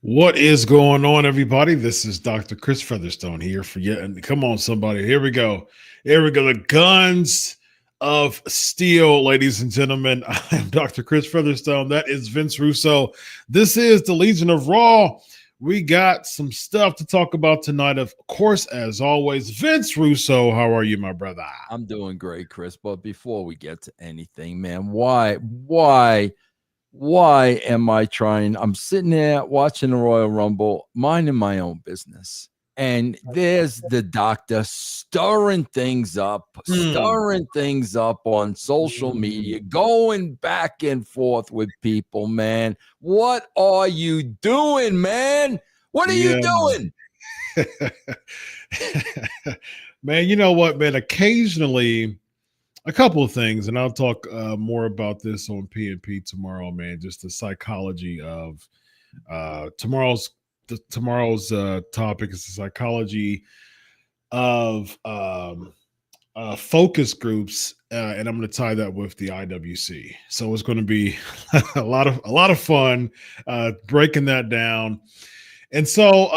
What is going on, everybody? This is Dr. Chris Featherstone here for you. And come on, somebody. Here we go. Here we go. The guns of steel, ladies and gentlemen. I am Dr. Chris Featherstone. That is Vince Russo. This is the Legion of Raw. We got some stuff to talk about tonight. Of course, as always, Vince Russo. How are you, my brother? I'm doing great, Chris. But before we get to anything, man, why am I trying? I'm sitting there watching the Royal Rumble, minding my own business. And there's the doctor stirring things up on social media, going back and forth with people, man. What are you doing, man? What are you doing? Man, you know what, man? Occasionally, a couple of things, and I'll talk more about this on PNP tomorrow, man. Just the psychology of tomorrow's topic is the psychology of focus groups, and I'm going to tie that with the IWC. So it's going to be a lot of fun breaking that down. And so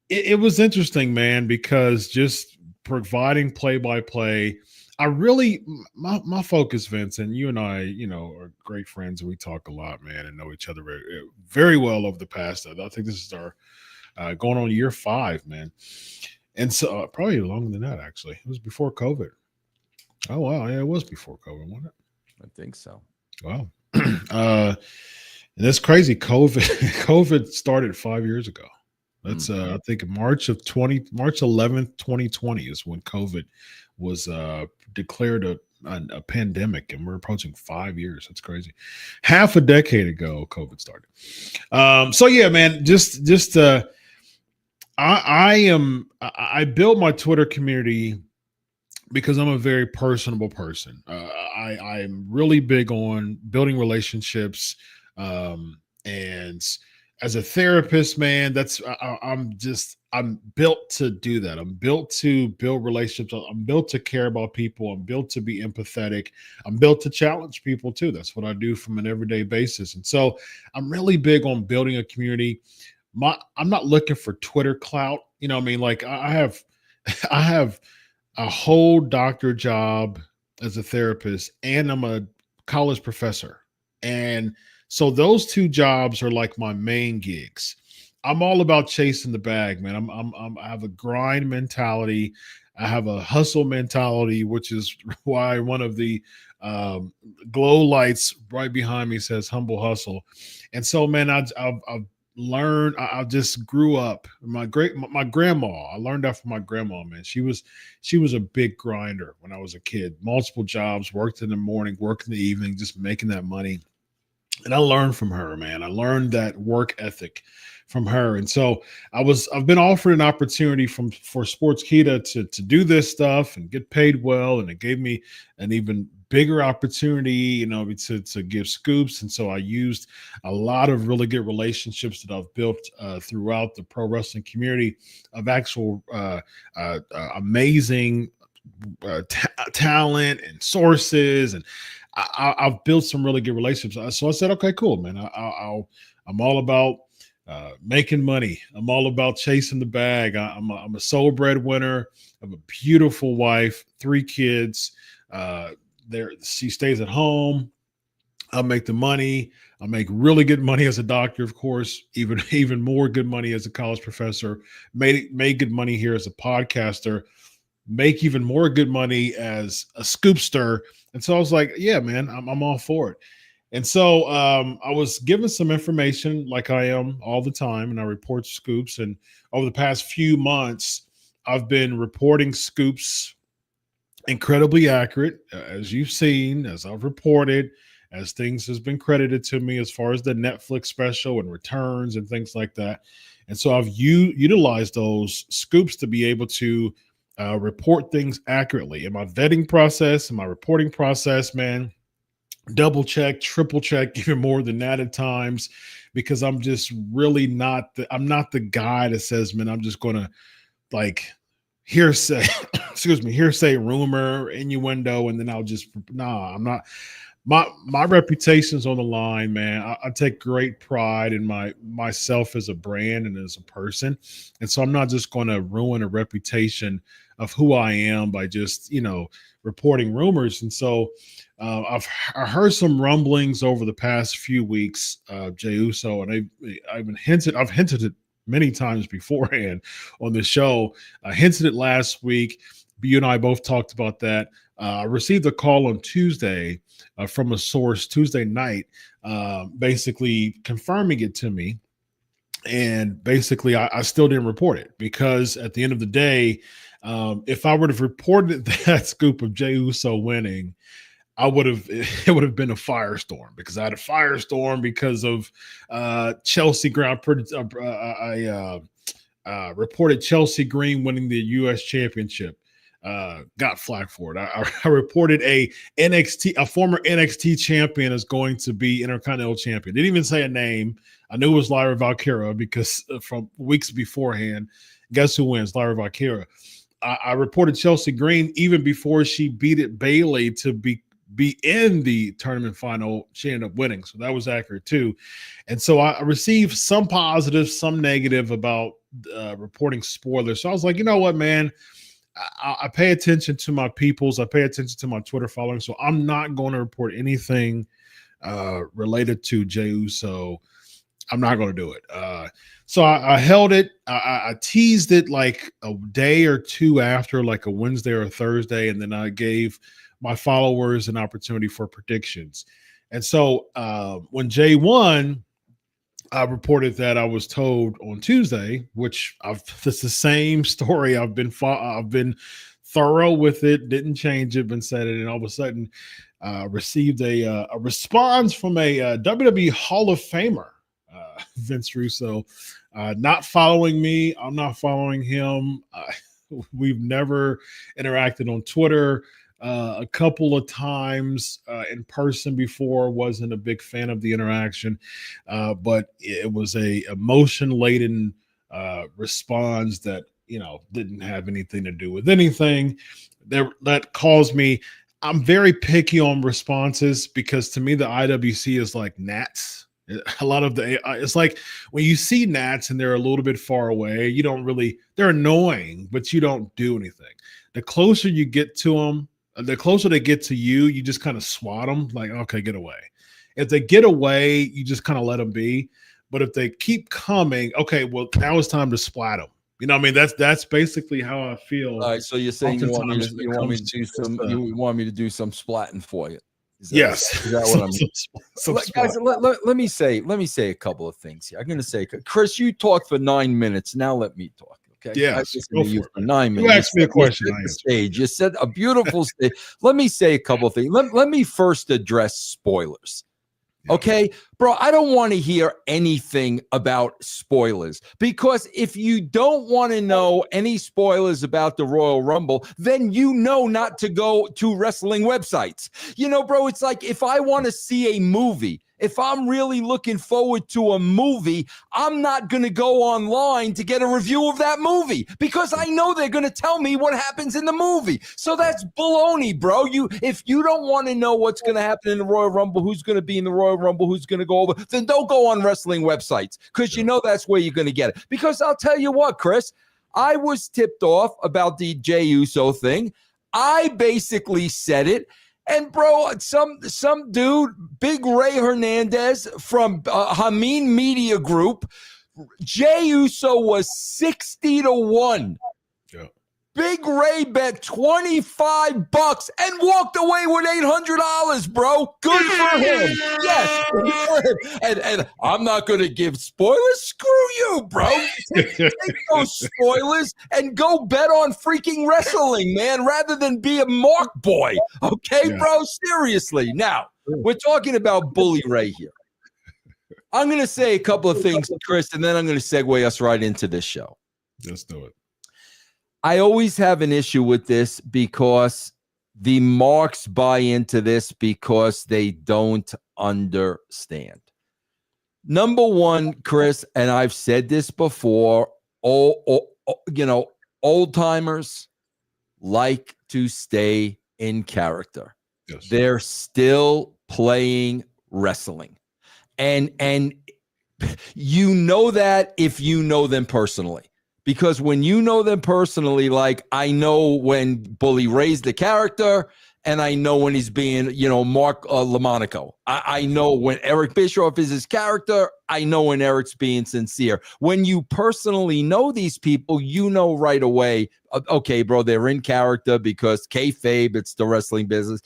it was interesting, man, because just providing play-by-play. I really, my focus, Vince, and you and I, are great friends, and we talk a lot, man, and know each other very, very well over the past. I think this is our going on year 5, man. And so probably longer than that, actually. It was before COVID. Oh, wow. Yeah, it was before COVID, wasn't it? I think so. Wow. And that's crazy. COVID started 5 years ago. That's I think March 11th, 2020 is when COVID was declared a pandemic, and we're approaching 5 years. That's crazy. Half a decade ago, COVID started. So yeah, man, I built my Twitter community because I'm a very personable person. I'm really big on building relationships, and as a therapist, man, I'm built to do that. I'm built to build relationships. I'm built to care about people. I'm built to be empathetic. I'm built to challenge people too. That's what I do from an everyday basis. And so I'm really big on building a community. I'm not looking for Twitter clout. You know what I mean? Like I have a whole doctor job as a therapist, and I'm a college professor. And so those two jobs are like my main gigs. I'm all about chasing the bag, man. I have a grind mentality. I have a hustle mentality, which is why one of the glow lights right behind me says "Humble Hustle." And so, man, I've learned. I just grew up. My grandma. I learned that from my grandma, man. She was a big grinder when I was a kid. Multiple jobs, worked in the morning, worked in the evening, just making that money. And I learned from her, man. I learned that work ethic from her. And so I've been offered an opportunity for Sportskeeda to do this stuff and get paid well. And it gave me an even bigger opportunity, to give scoops. And so I used a lot of really good relationships that I've built throughout the pro wrestling community of actual amazing talent and sources, and I've built some really good relationships. So I said, okay, cool, man. I'm all about making money. I'm all about chasing the bag. I'm a sole breadwinner. I have a beautiful wife, 3 kids. She stays at home. I'll make the money. I'll make really good money as a doctor, of course, even more good money as a college professor, made good money here as a podcaster, make even more good money as a scoopster. And so I was like, yeah, man, I'm all for it. And so I was given some information like I am all the time, and I report scoops. And over the past few months, I've been reporting scoops incredibly accurate, as you've seen, as I've reported, as things has been credited to me as far as the Netflix special and returns and things like that. And so I've utilized those scoops to be able to report things accurately in my vetting process, in my reporting process, man. Double check, triple check, even more than that at times, because I'm just really I'm not the guy that says, man, I'm just gonna like hearsay, excuse me, hearsay, rumor, innuendo, and then I'll just I'm not. My reputation's on the line, man. I take great pride in myself as a brand and as a person, and so I'm not just going to ruin a reputation of who I am by just reporting rumors. And so I heard some rumblings over the past few weeks, Jey Uso, and I've hinted it many times beforehand on the show. I hinted it last week. You and I both talked about that. I received a call on Tuesday from a source Tuesday night, basically confirming it to me. And basically, I still didn't report it because at the end of the day, if I would have reported that scoop of Jey Uso winning, it would have been a firestorm, because I had a firestorm because of Chelsea Ground. I reported Chelsea Green winning the U.S. Championship. Got flack for it. I reported a former NXT champion is going to be Intercontinental champion. Didn't even say a name. I knew it was Lyra Valkyria because from weeks beforehand, guess who wins? Lyra Valkyria. I reported Chelsea Green even before she beat Bayley to be in the tournament final. She ended up winning, so that was accurate too. And so I received some positive, some negative about reporting spoilers. So I was like, you know what, man? I pay attention to my peoples. I pay attention to my Twitter following. So I'm not going to report anything related to Jey Uso. I'm not going to do it. So I held it. I teased it like a day or two after, like a Wednesday or a Thursday. And then I gave my followers an opportunity for predictions. And so when Jey won, I reported that I was told on Tuesday, which it's the same story. I've been thorough with it, didn't change it, been said it, and all of a sudden received a response from a WWE Hall of Famer, Vince Russo, not following me. I'm not following him. We've never interacted on Twitter. A couple of times in person before. Wasn't a big fan of the interaction, but it was a emotion-laden response that didn't have anything to do with anything. That caused me. I'm very picky on responses because to me the IWC is like gnats. A lot of it's like when you see gnats and they're a little bit far away, you don't really. They're annoying, but you don't do anything. The closer you get to them, the closer they get to you, you just kind of swat them like, okay, get away. If they get away, you just kind of let them be. But if they keep coming, okay, well, now it's time to splat them. You know what I mean? That's basically how I feel. All right, so you're saying you want me to do some splatting for you? Yes. Is that what I mean? Guys, let me say a couple of things here. I'm going to say, Chris, you talked for 9 minutes. Now let me talk. Okay. Yes. For 9 minutes. You asked me a question. You said a beautiful stage. Let me say a couple of things. Let me first address spoilers. Okay, bro, I don't want to hear anything about spoilers, because if you don't want to know any spoilers about the Royal Rumble, then not to go to wrestling websites. Bro, it's like if I want to see a movie, if I'm really looking forward to a movie, I'm not going to go online to get a review of that movie because I know they're going to tell me what happens in the movie. So that's baloney, bro. If you don't want to know what's going to happen in the Royal Rumble, who's going to be in the Royal Rumble, who's going to go over, then don't go on wrestling websites because that's where you're going to get it. Because I'll tell you what, Chris, I was tipped off about the Jey Uso thing. I basically said it. And bro, some dude, Big Ray Hernandez from Hameen Media Group, Jey Uso was 60-1. Yeah. Big Ray bet $25 and walked away with $800, bro. Good for him. Yes. And I'm not going to give spoilers. Screw you, bro. Take those spoilers and go bet on freaking wrestling, man, rather than be a Mark boy. Okay, bro? Seriously. Now, we're talking about Bully Ray here. I'm going to say a couple of things, Chris, and then I'm going to segue us right into this show. Let's do it. I always have an issue with this because the marks buy into this because they don't understand. Number one, Chris, and I've said this before, old timers like to stay in character. Yes. They're still playing wrestling. And you know that if you know them personally. Because when you know them personally, like I know when Bully Ray's the character, and I know when he's being, Mark LaMonaco. I know when Eric Bischoff is his character. I know when Eric's being sincere. When you personally know these people, you know right away, okay, bro, they're in character because kayfabe, it's the wrestling business.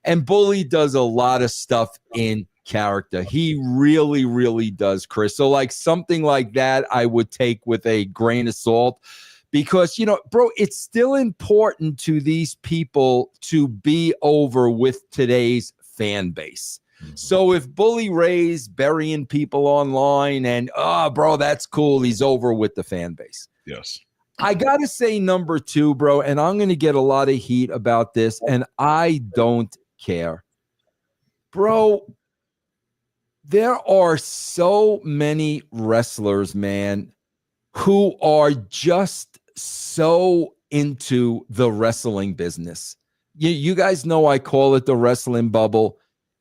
And Bully does a lot of stuff in character. He really, really does, Chris. So like something like that, I would take with a grain of salt because, bro, it's still important to these people to be over with today's fan base. Mm-hmm. So if Bully Ray's burying people online and, bro, that's cool. He's over with the fan base. Yes. I got to say number two, bro, and I'm going to get a lot of heat about this, and I don't care. Bro, there are so many wrestlers, man, who are just so into the wrestling business. You guys know I call it the wrestling bubble.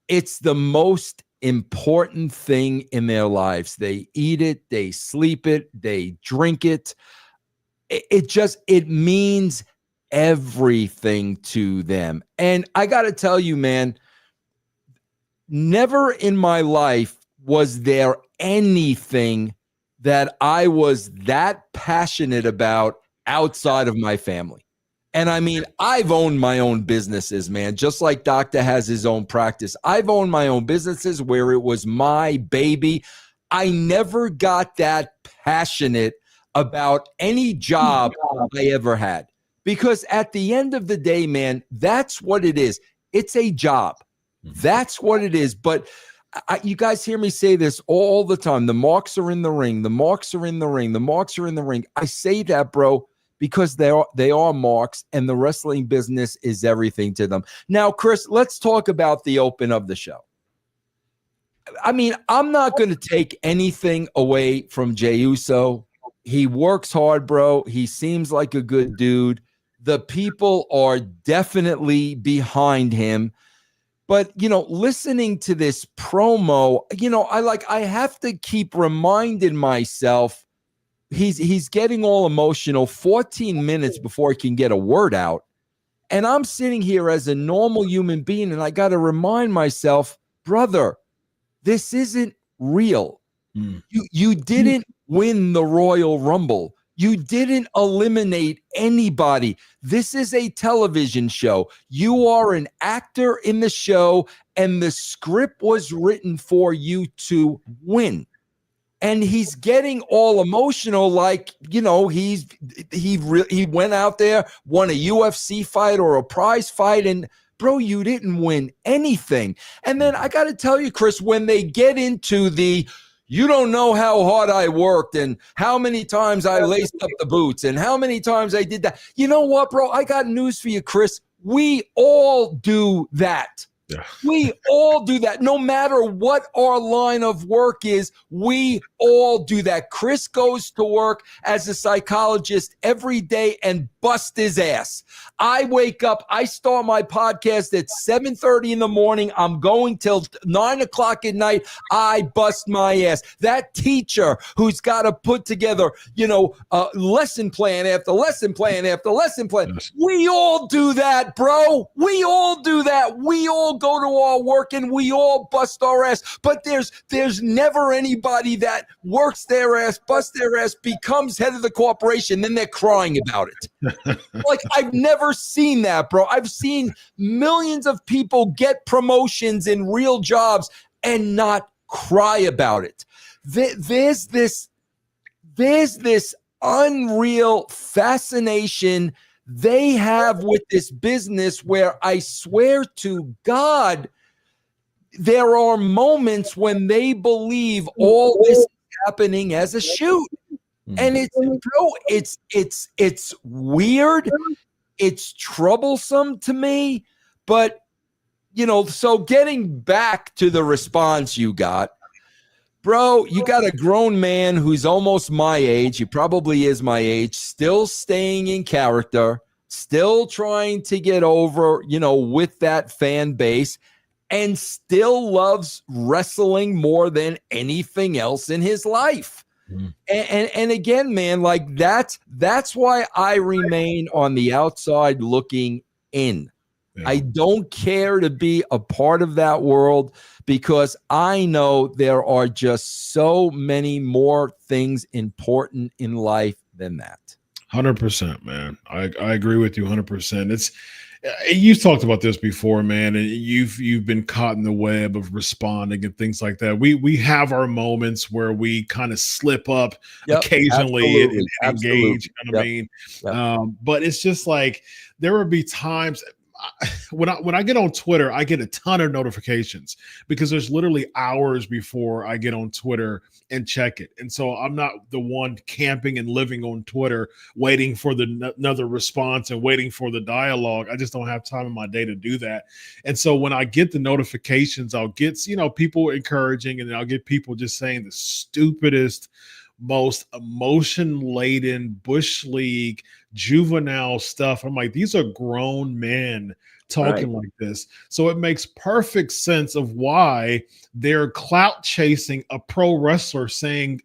It's the most important thing in their lives. They eat it, they sleep it, they drink it. It means everything to them. And I got to tell you, man, never in my life was there anything that I was that passionate about outside of my family. And I mean, I've owned my own businesses, man, just like Doctor has his own practice. I've owned my own businesses where it was my baby. I never got that passionate about any job I ever had. Because at the end of the day, man, that's what it is. It's a job. That's what it is. But you guys hear me say this all the time. The marks are in the ring. The marks are in the ring. The marks are in the ring. I say that, bro, because they are marks, and the wrestling business is everything to them. Now, Chris, let's talk about the open of the show. I mean, I'm not going to take anything away from Jey Uso. He works hard, bro. He seems like a good dude. The people are definitely behind him. But, listening to this promo, I have to keep reminding myself he's getting all emotional 14 minutes before he can get a word out. And I'm sitting here as a normal human being, and I got to remind myself, brother, this isn't real. You didn't win the Royal Rumble. You didn't eliminate anybody. This is a television show. You are an actor in the show, and the script was written for you to win. And he's getting all emotional, like, he went out there, won a UFC fight or a prize fight, and bro, you didn't win anything. And then I got to tell you, Chris, when they get into you don't know how hard I worked and how many times I laced up the boots and how many times I did that. You know what, bro? I got news for you, Chris. We all do that. Yeah. We all do that. No matter what our line of work is, we all do that. Chris goes to work as a psychologist every day and bust his ass. I wake up, I start my podcast at 7:30 in the morning. I'm going till 9 o'clock at night. I bust my ass. That teacher who's got to put together, lesson plan after lesson plan after lesson plan. Yes. We all do that, bro. We all do that. We all go to our work and we all bust our ass. But there's never anybody that works their ass, busts their ass, becomes head of the corporation, then they're crying about it. Like, I've never seen that, bro. I've seen millions of people get promotions in real jobs and not cry about it. There's this unreal fascination they have with this business where I swear to God, there are moments when they believe all this is happening as a shoot. And it's weird. It's troublesome to me. But, so getting back to the response you got, bro, you got a grown man who's almost my age. He probably is my age, still staying in character, still trying to get over, with that fan base, and still loves wrestling more than anything else in his life. And again, man, like that's why I remain on the outside looking in. Yeah. I don't care to be a part of that world because I know there are just so many more things important in life than that. 100%, man. I agree with you 100%. You've talked about this before, man, and you've been caught in the web of responding and things like that. We have our moments where we kind of slip up occasionally and engage. You know what I mean? Yep. But it's just like there would be times when I get on Twitter, I get a ton of notifications because there's literally hours before I get on Twitter and check it. And so I'm not the one camping and living on Twitter, waiting for another response and waiting for the dialogue. I just don't have time in my day to do that. And so when I get the notifications, I'll get, people encouraging, and then I'll get people just saying the stupidest, most emotion-laden bush league juvenile stuff. I'm like, these are grown men talking like this. So it makes perfect sense of why they're clout chasing a pro wrestler saying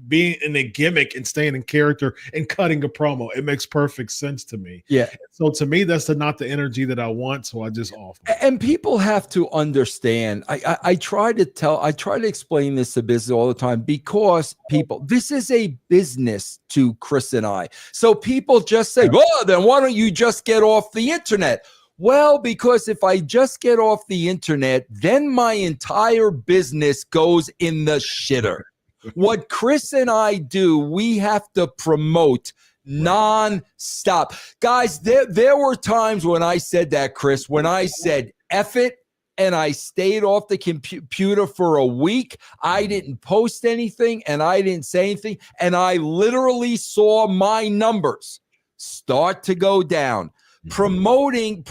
being in a gimmick and staying in character and cutting a promo. It makes perfect sense to me. Yeah. So to me, that's not the energy that I want. So I just off. And people have to understand. I try to explain this to business all the time because this is a business to Chris and I. So people just say, well, then why don't you just get off the internet? Well, because if I just get off the internet, then my entire business goes in the shitter. What Chris and I do, we have to promote non-stop. Guys, there were times when I said that, Chris, when I said F it, and I stayed off the computer for a week. I didn't post anything and I didn't say anything. And I literally saw my numbers start to go down. Promoting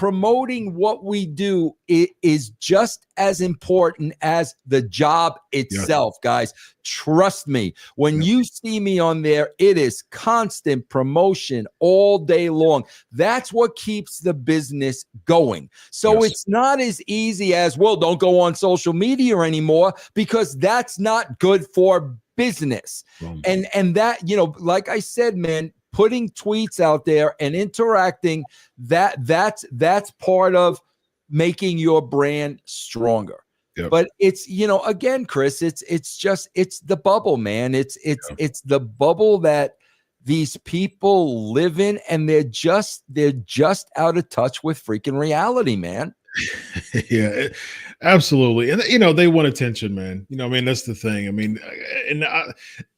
what we do is just as important as the job itself, guys. Trust me. When you see me on there, it is constant promotion all day long. That's what keeps the business going. So it's not as easy as, well, don't go on social media anymore because that's not good for business. And that, like I said, man, putting tweets out there and interacting, that's part of making your brand stronger. Yep. But it's, again, Chris, it's the bubble, man. It's the bubble that these people live in, and they're just out of touch with freaking reality, man. Yeah, absolutely. And, they want attention, man. That's the thing.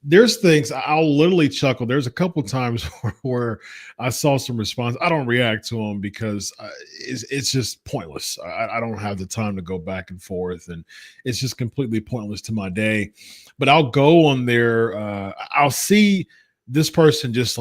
There's things I'll literally chuckle. There's a couple times where I saw some response. I don't react to them because it's just pointless. I don't have the time to go back and forth, and it's just completely pointless to my day. But I'll go on there. I'll see this person just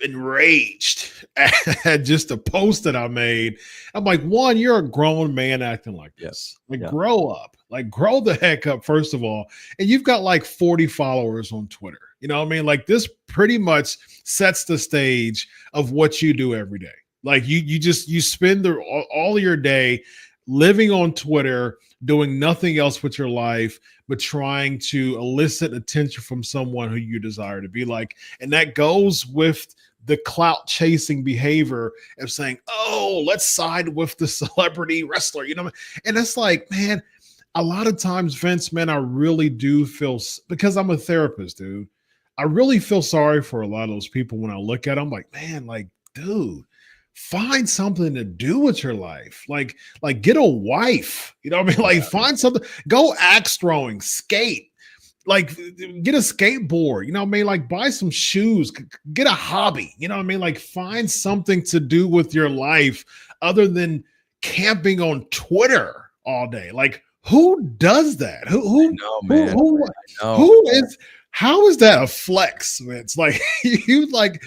enraged at just a post that I made. I'm like, one, you're a grown man acting like this. Like, grow up. Like, grow the heck up, first of all. And you've got like 40 followers on Twitter. You know what I mean? Like, this pretty much sets the stage of what you do every day. Like, you spend all of your day living on Twitter, doing nothing else with your life but trying to elicit attention from someone who you desire to be like. And that goes with the clout chasing behavior of saying, oh, let's side with the celebrity wrestler, you know? And it's like, man, a lot of times, Vince, man, I really do feel, because I'm a therapist, dude, I really feel sorry for a lot of those people when I look at them like, man, like, dude, find something to do with your life. Like get a wife, you know what I mean? Like, find something, go axe throwing, skate, like get a skateboard, you know what I mean? Like, buy some shoes, get a hobby, you know what I mean? Like, find something to do with your life other than camping on Twitter all day. Like, who does that? How is that a flex? It's like, you like,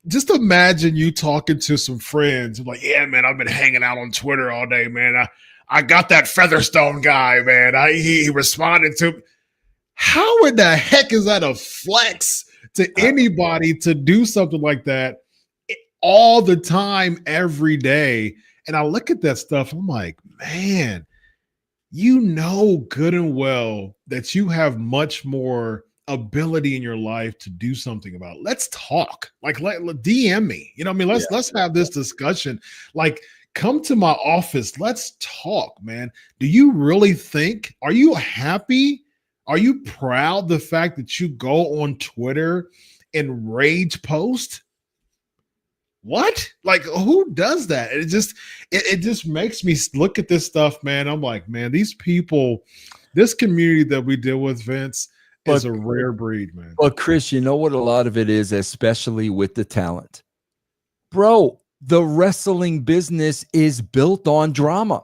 just imagine you talking to some friends like, yeah, man, I've been hanging out on Twitter all day, man. I got that Featherstone guy, man. He responded to. How in the heck is that a flex to anybody to do something like that all the time, every day? And I look at that stuff, I'm like, man, you know good and well that you have much more ability in your life to do something about it. Let's talk. Like, let DM me. You know what I mean? Let's have this discussion. Like, come to my office. Let's talk, man. Do you really think, are you happy? Are you proud the fact that you go on Twitter and rage post? What? Like, who does that? It just makes me look at this stuff, man. I'm like, man, these people, this community that we deal with, Vince, is a rare breed, man. But Chris, you know what a lot of it is, especially with the talent, bro. The wrestling business is built on drama.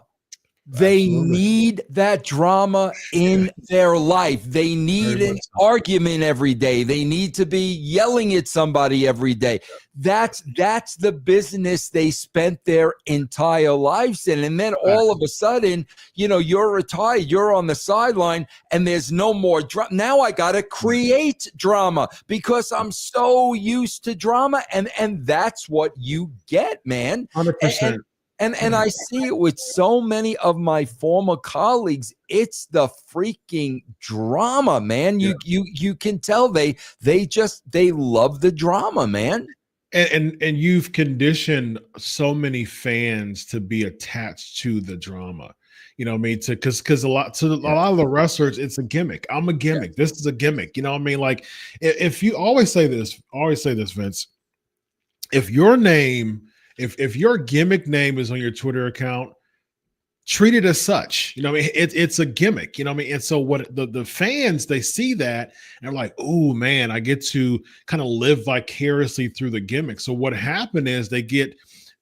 They need that drama in their life. They need an argument every day. They need to be yelling at somebody every day. That's the business they spent their entire lives in. And then all of a sudden, you know, you're retired, you're on the sideline, and there's no more drama. Now I got to create drama because I'm so used to drama. And that's what you get, man. 100%. And I see it with so many of my former colleagues. It's the freaking drama, man. You can tell they love the drama, man. And you've conditioned so many fans to be attached to the drama. You know what I mean? Because a lot of the wrestlers, it's a gimmick. I'm a gimmick. This is a gimmick. You know what I mean? Like, if you always say this, Vince, if your name, if your gimmick name is on your Twitter account, treat it as such. You know what I mean? It's a gimmick. You know what I mean? And so what the fans, they see that and they're like, oh man, I get to kind of live vicariously through the gimmick. So what happened is they get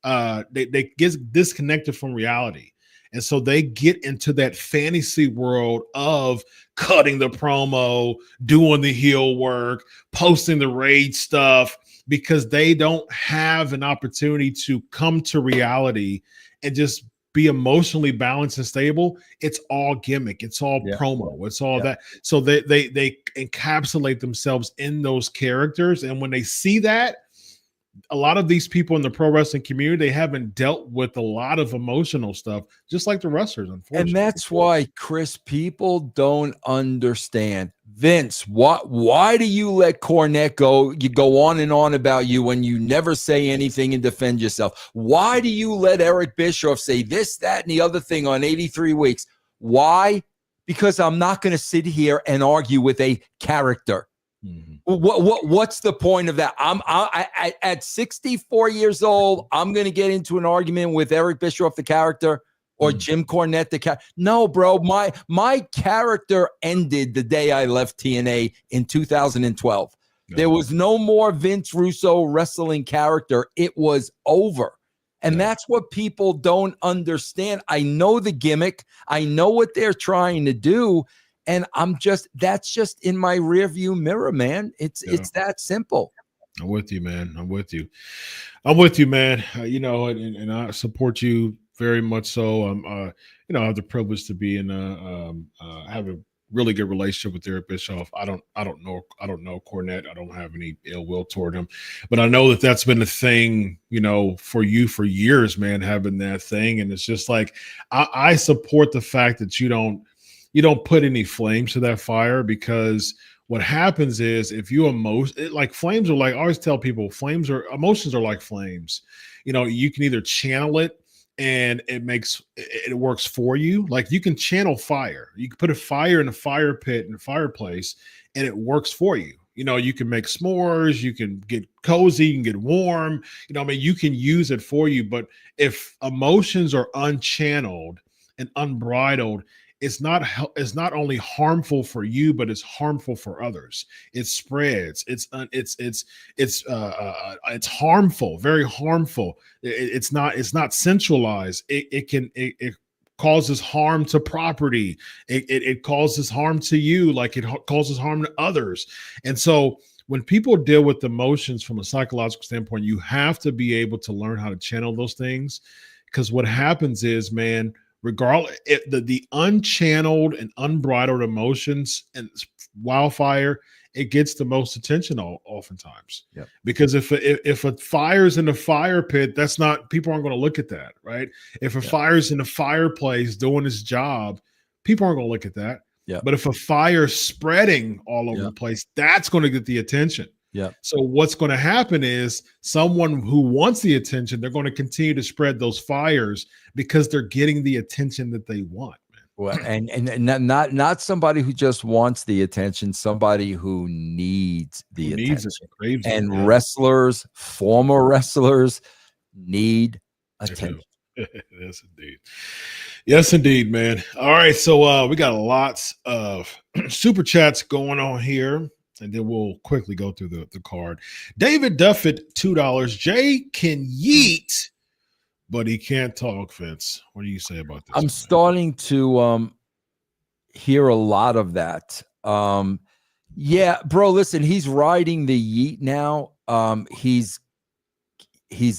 disconnected from reality. And so they get into that fantasy world of cutting the promo, doing the heel work, posting the rage stuff, because they don't have an opportunity to come to reality and just be emotionally balanced and stable. It's all gimmick. It's all promo. It's all that. So they encapsulate themselves in those characters. And when they see that, a lot of these people in the pro wrestling community, they haven't dealt with a lot of emotional stuff, just like the wrestlers, unfortunately. And that's why, Chris, people don't understand. Vince, why do you let Cornette go? You go on and on about you when you never say anything and defend yourself. Why do you let Eric Bischoff say this, that, and the other thing on 83 weeks? Why? Because I'm not going to sit here and argue with a character. Mm-hmm. What's the point of that? I at 64 years old, I'm going to get into an argument with Eric Bischoff, the character, or Jim Cornette, the character. No, bro, my character ended the day I left TNA in 2012. No. There was no more Vince Russo wrestling character. It was over. And that's what people don't understand. I know the gimmick. I know what they're trying to do. And that's just in my rearview mirror, man. It's that simple. I'm with you, man. I'm with you. I'm with you, man. And I support you very much. So I have the privilege to be in have a really good relationship with Eric Bischoff. I don't know Cornette. I don't have any ill will toward him, but I know that that's been a thing, for you for years, man, having that thing. And it's just like, I support the fact that you don't put any flames to that fire, because what happens is, if you like, flames are like, I always tell people, emotions are like flames. You can either channel it and it works for you. Like, you can channel fire. You can put a fire in a fire pit in a fireplace and it works for you. You can make s'mores, you can get cozy, you can get warm. You can use it for you. But if emotions are unchanneled and unbridled, it's not only harmful for you, but it's harmful for others. It spreads. It's harmful, very harmful. It's not centralized. It causes harm to property. It causes harm to you, like it causes harm to others. And so, when people deal with emotions from a psychological standpoint, you have to be able to learn how to channel those things, because what happens is, man, regardless, the unchanneled and unbridled emotions and wildfire, it gets the most attention oftentimes. Yep. Because if a fire's in the fire pit, people aren't going to look at that, right? If a fire's in the fireplace doing its job, people aren't going to look at that. Yeah. But if a fire's spreading all over the place, that's going to get the attention. Yeah. So what's going to happen is, someone who wants the attention, they're going to continue to spread those fires because they're getting the attention that they want, man. Well, and not somebody who just wants the attention, somebody who needs the attention. Craves and it, wrestlers, former wrestlers, need attention. Yes, indeed. Yes, indeed, man. All right, so we got lots of super chats going on here, and then we'll quickly go through the card. David Duffett, $2. Jay can yeet, but he can't talk, Vince. What do you say about this? I'm starting to hear a lot of that. Yeah, bro, listen, he's riding the yeet now. He's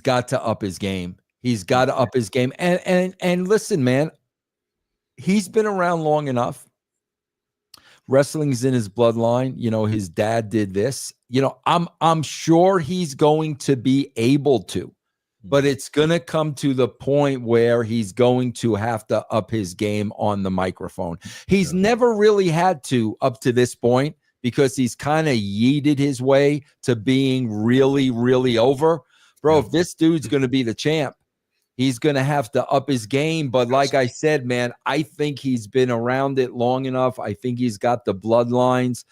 got to up his game. He's got to up his game. And listen, man, he's been around long enough. Wrestling's in his bloodline. His dad did this. I'm sure he's going to be able to, but it's going to come to the point where he's going to have to up his game on the microphone. He's never really had to up to this point, because he's kind of yeeted his way to being really, really over. Bro, if this dude's going to be the champ, he's going to have to up his game. But like I said, man, I think he's been around it long enough. I think he's got the bloodlines.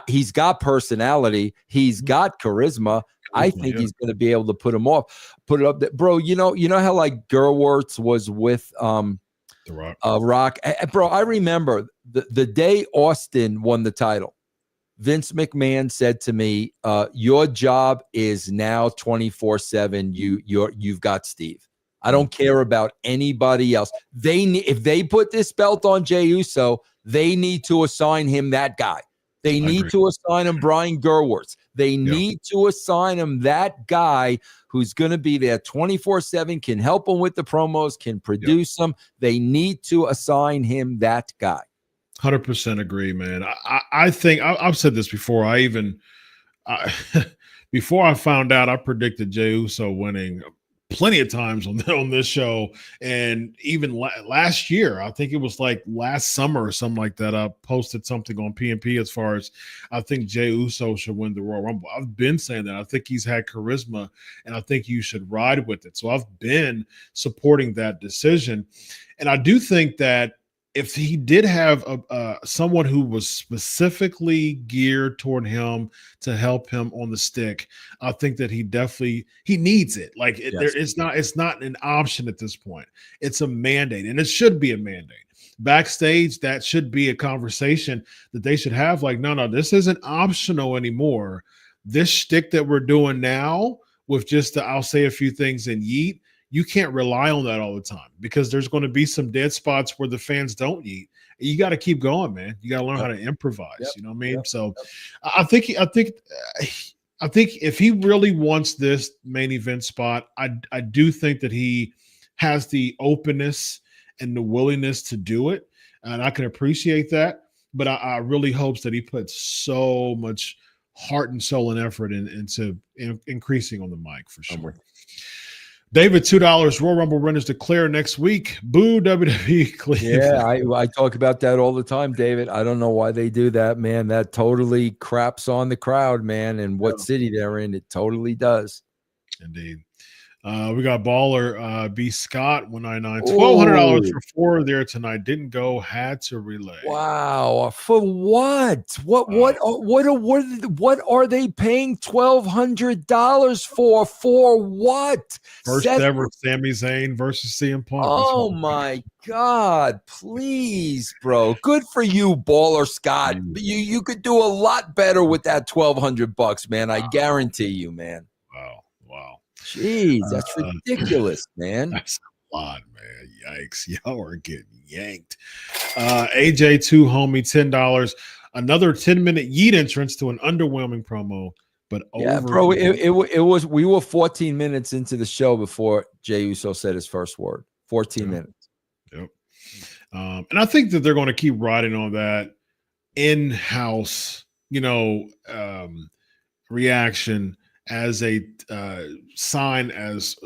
He's got personality. He's got charisma. I think he's going to be able to put it up there. Bro, you know how like Gerwirtz was with The Rock? Bro, I remember the day Austin won the title. Vince McMahon said to me, your job is now 24/7. You've got Steve. I don't care about anybody else. If they put this belt on Jey Uso, they need to assign him that guy. They need to assign him Brian Gerwirtz. They need to assign him that guy who's going to be there 24/7, can help him with the promos, can produce them. They need to assign him that guy. 100% agree, man. I think I've said this before. Before I found out, I predicted Jey Uso winning plenty of times on this show, and even last year, I think it was like last summer or something like that, I posted something on PNP as far as, I think Jey Uso should win the Royal Rumble. I've been saying that. I think he's had charisma, and I think you should ride with it. So I've been supporting that decision, and I do think that if he did have someone who was specifically geared toward him to help him on the stick, I think that he needs it. Like it's not an option at this point. It's a mandate, and it should be a mandate. Backstage, that should be a conversation that they should have. Like, no, this isn't optional anymore. This shtick that we're doing now with just I'll say a few things and yeet, you can't rely on that all the time, because there's going to be some dead spots where the fans don't eat. You got to keep going, man. You got to learn how to improvise. You know what I mean? So I think I think if he really wants this main event spot, I do think that he has the openness and the willingness to do it, and I can appreciate that. But I really hopes that he puts so much heart and soul and effort into increasing on the mic for sure. David, $2. Royal Rumble winners declare next week. Boo WWE Cleveland. Yeah, I talk about that all the time, David. I don't know why they do that, man. That totally craps on the crowd, man, and what city they're in. It totally does. Indeed. We got Baller B. Scott, $199. $1,200 for 4 there tonight. Didn't go, had to relay. Wow. For what? What are they paying $1,200 for? For what? First ever Sami Zayn versus CM Punk. Oh my God. Please, bro. Good for you, Baller Scott. You could do a lot better with that $1,200, man. I guarantee you, man. Wow. Jeez, that's ridiculous, man. That's a lot, man. Yikes. Y'all are getting yanked. AJ2 homie, $10. Another 10-minute yeet entrance to an underwhelming promo, but bro, it was we were 14 minutes into the show before Jey Uso said his first word. 14 minutes. Yep. And I think that they're going to keep riding on that in-house, reaction as a sign, as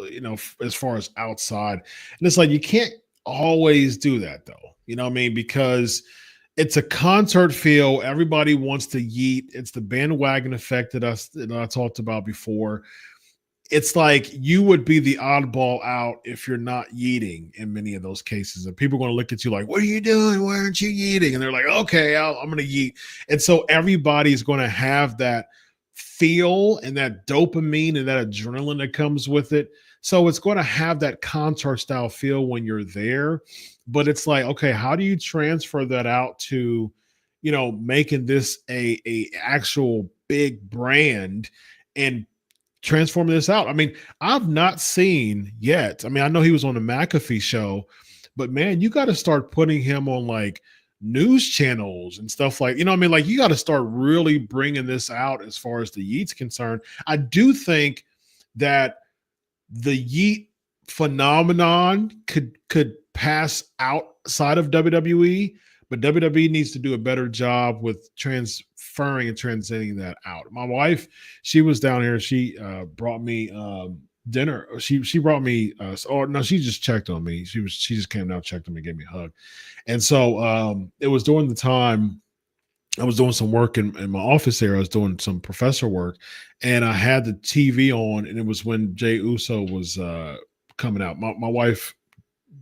as far as outside. And it's like you can't always do that, though. You know what I mean? Because it's a concert feel. Everybody wants to yeet. It's the bandwagon effect that I talked about before. It's like you would be the oddball out if you're not yeeting in many of those cases. And people are going to look at you like, what are you doing? Why aren't you yeeting? And they're like, okay, I'm going to yeet. And so everybody's going to have that feel and that dopamine and that adrenaline that comes with it. So it's going to have that concert style feel when you're there. But it's like, okay, how do you transfer that out to, making this a actual big brand and transforming this out? I mean, I've not seen yet. I mean, I know he was on the McAfee show, but man, you got to start putting him on like news channels and stuff like, like you got to start really bringing this out as far as the yeet's concerned. I do think that the yeet phenomenon could pass outside of WWE, but WWE needs to do a better job with transferring and transiting that out. My wife, she was down here. She brought me dinner. She brought me. She just checked on me. She just came down, checked on me, gave me a hug, and so it was during the time I was doing some work in my office there. I was doing some professor work, and I had the TV on, and it was when Jey Uso was coming out. My wife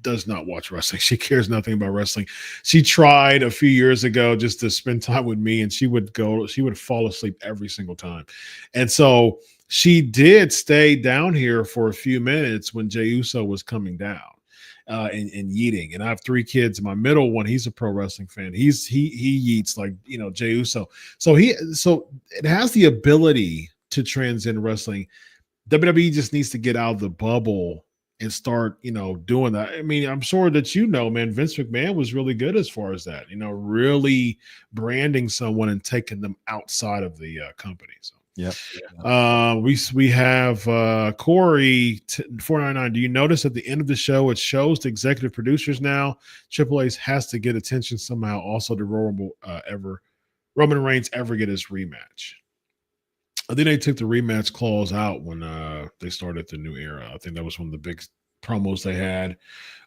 does not watch wrestling. She cares nothing about wrestling. She tried a few years ago just to spend time with me, and she would fall asleep every single time. And so she did stay down here for a few minutes when Jey Uso was coming down and yeeting. And I have 3 kids. My middle one, he's a pro wrestling fan. He yeets like, Jey Uso. So it has the ability to transcend wrestling. WWE just needs to get out of the bubble and start, doing that. I mean, I'm sure that man, Vince McMahon was really good as far as that, really branding someone and taking them outside of the company. So, yeah. We have Corey 499. Do you notice at the end of the show it shows the executive producers now? Triple H has to get attention somehow. Also, did Roman Reigns ever get his rematch? I think they took the rematch clause out when they started the new era. I think that was one of the big promos they had.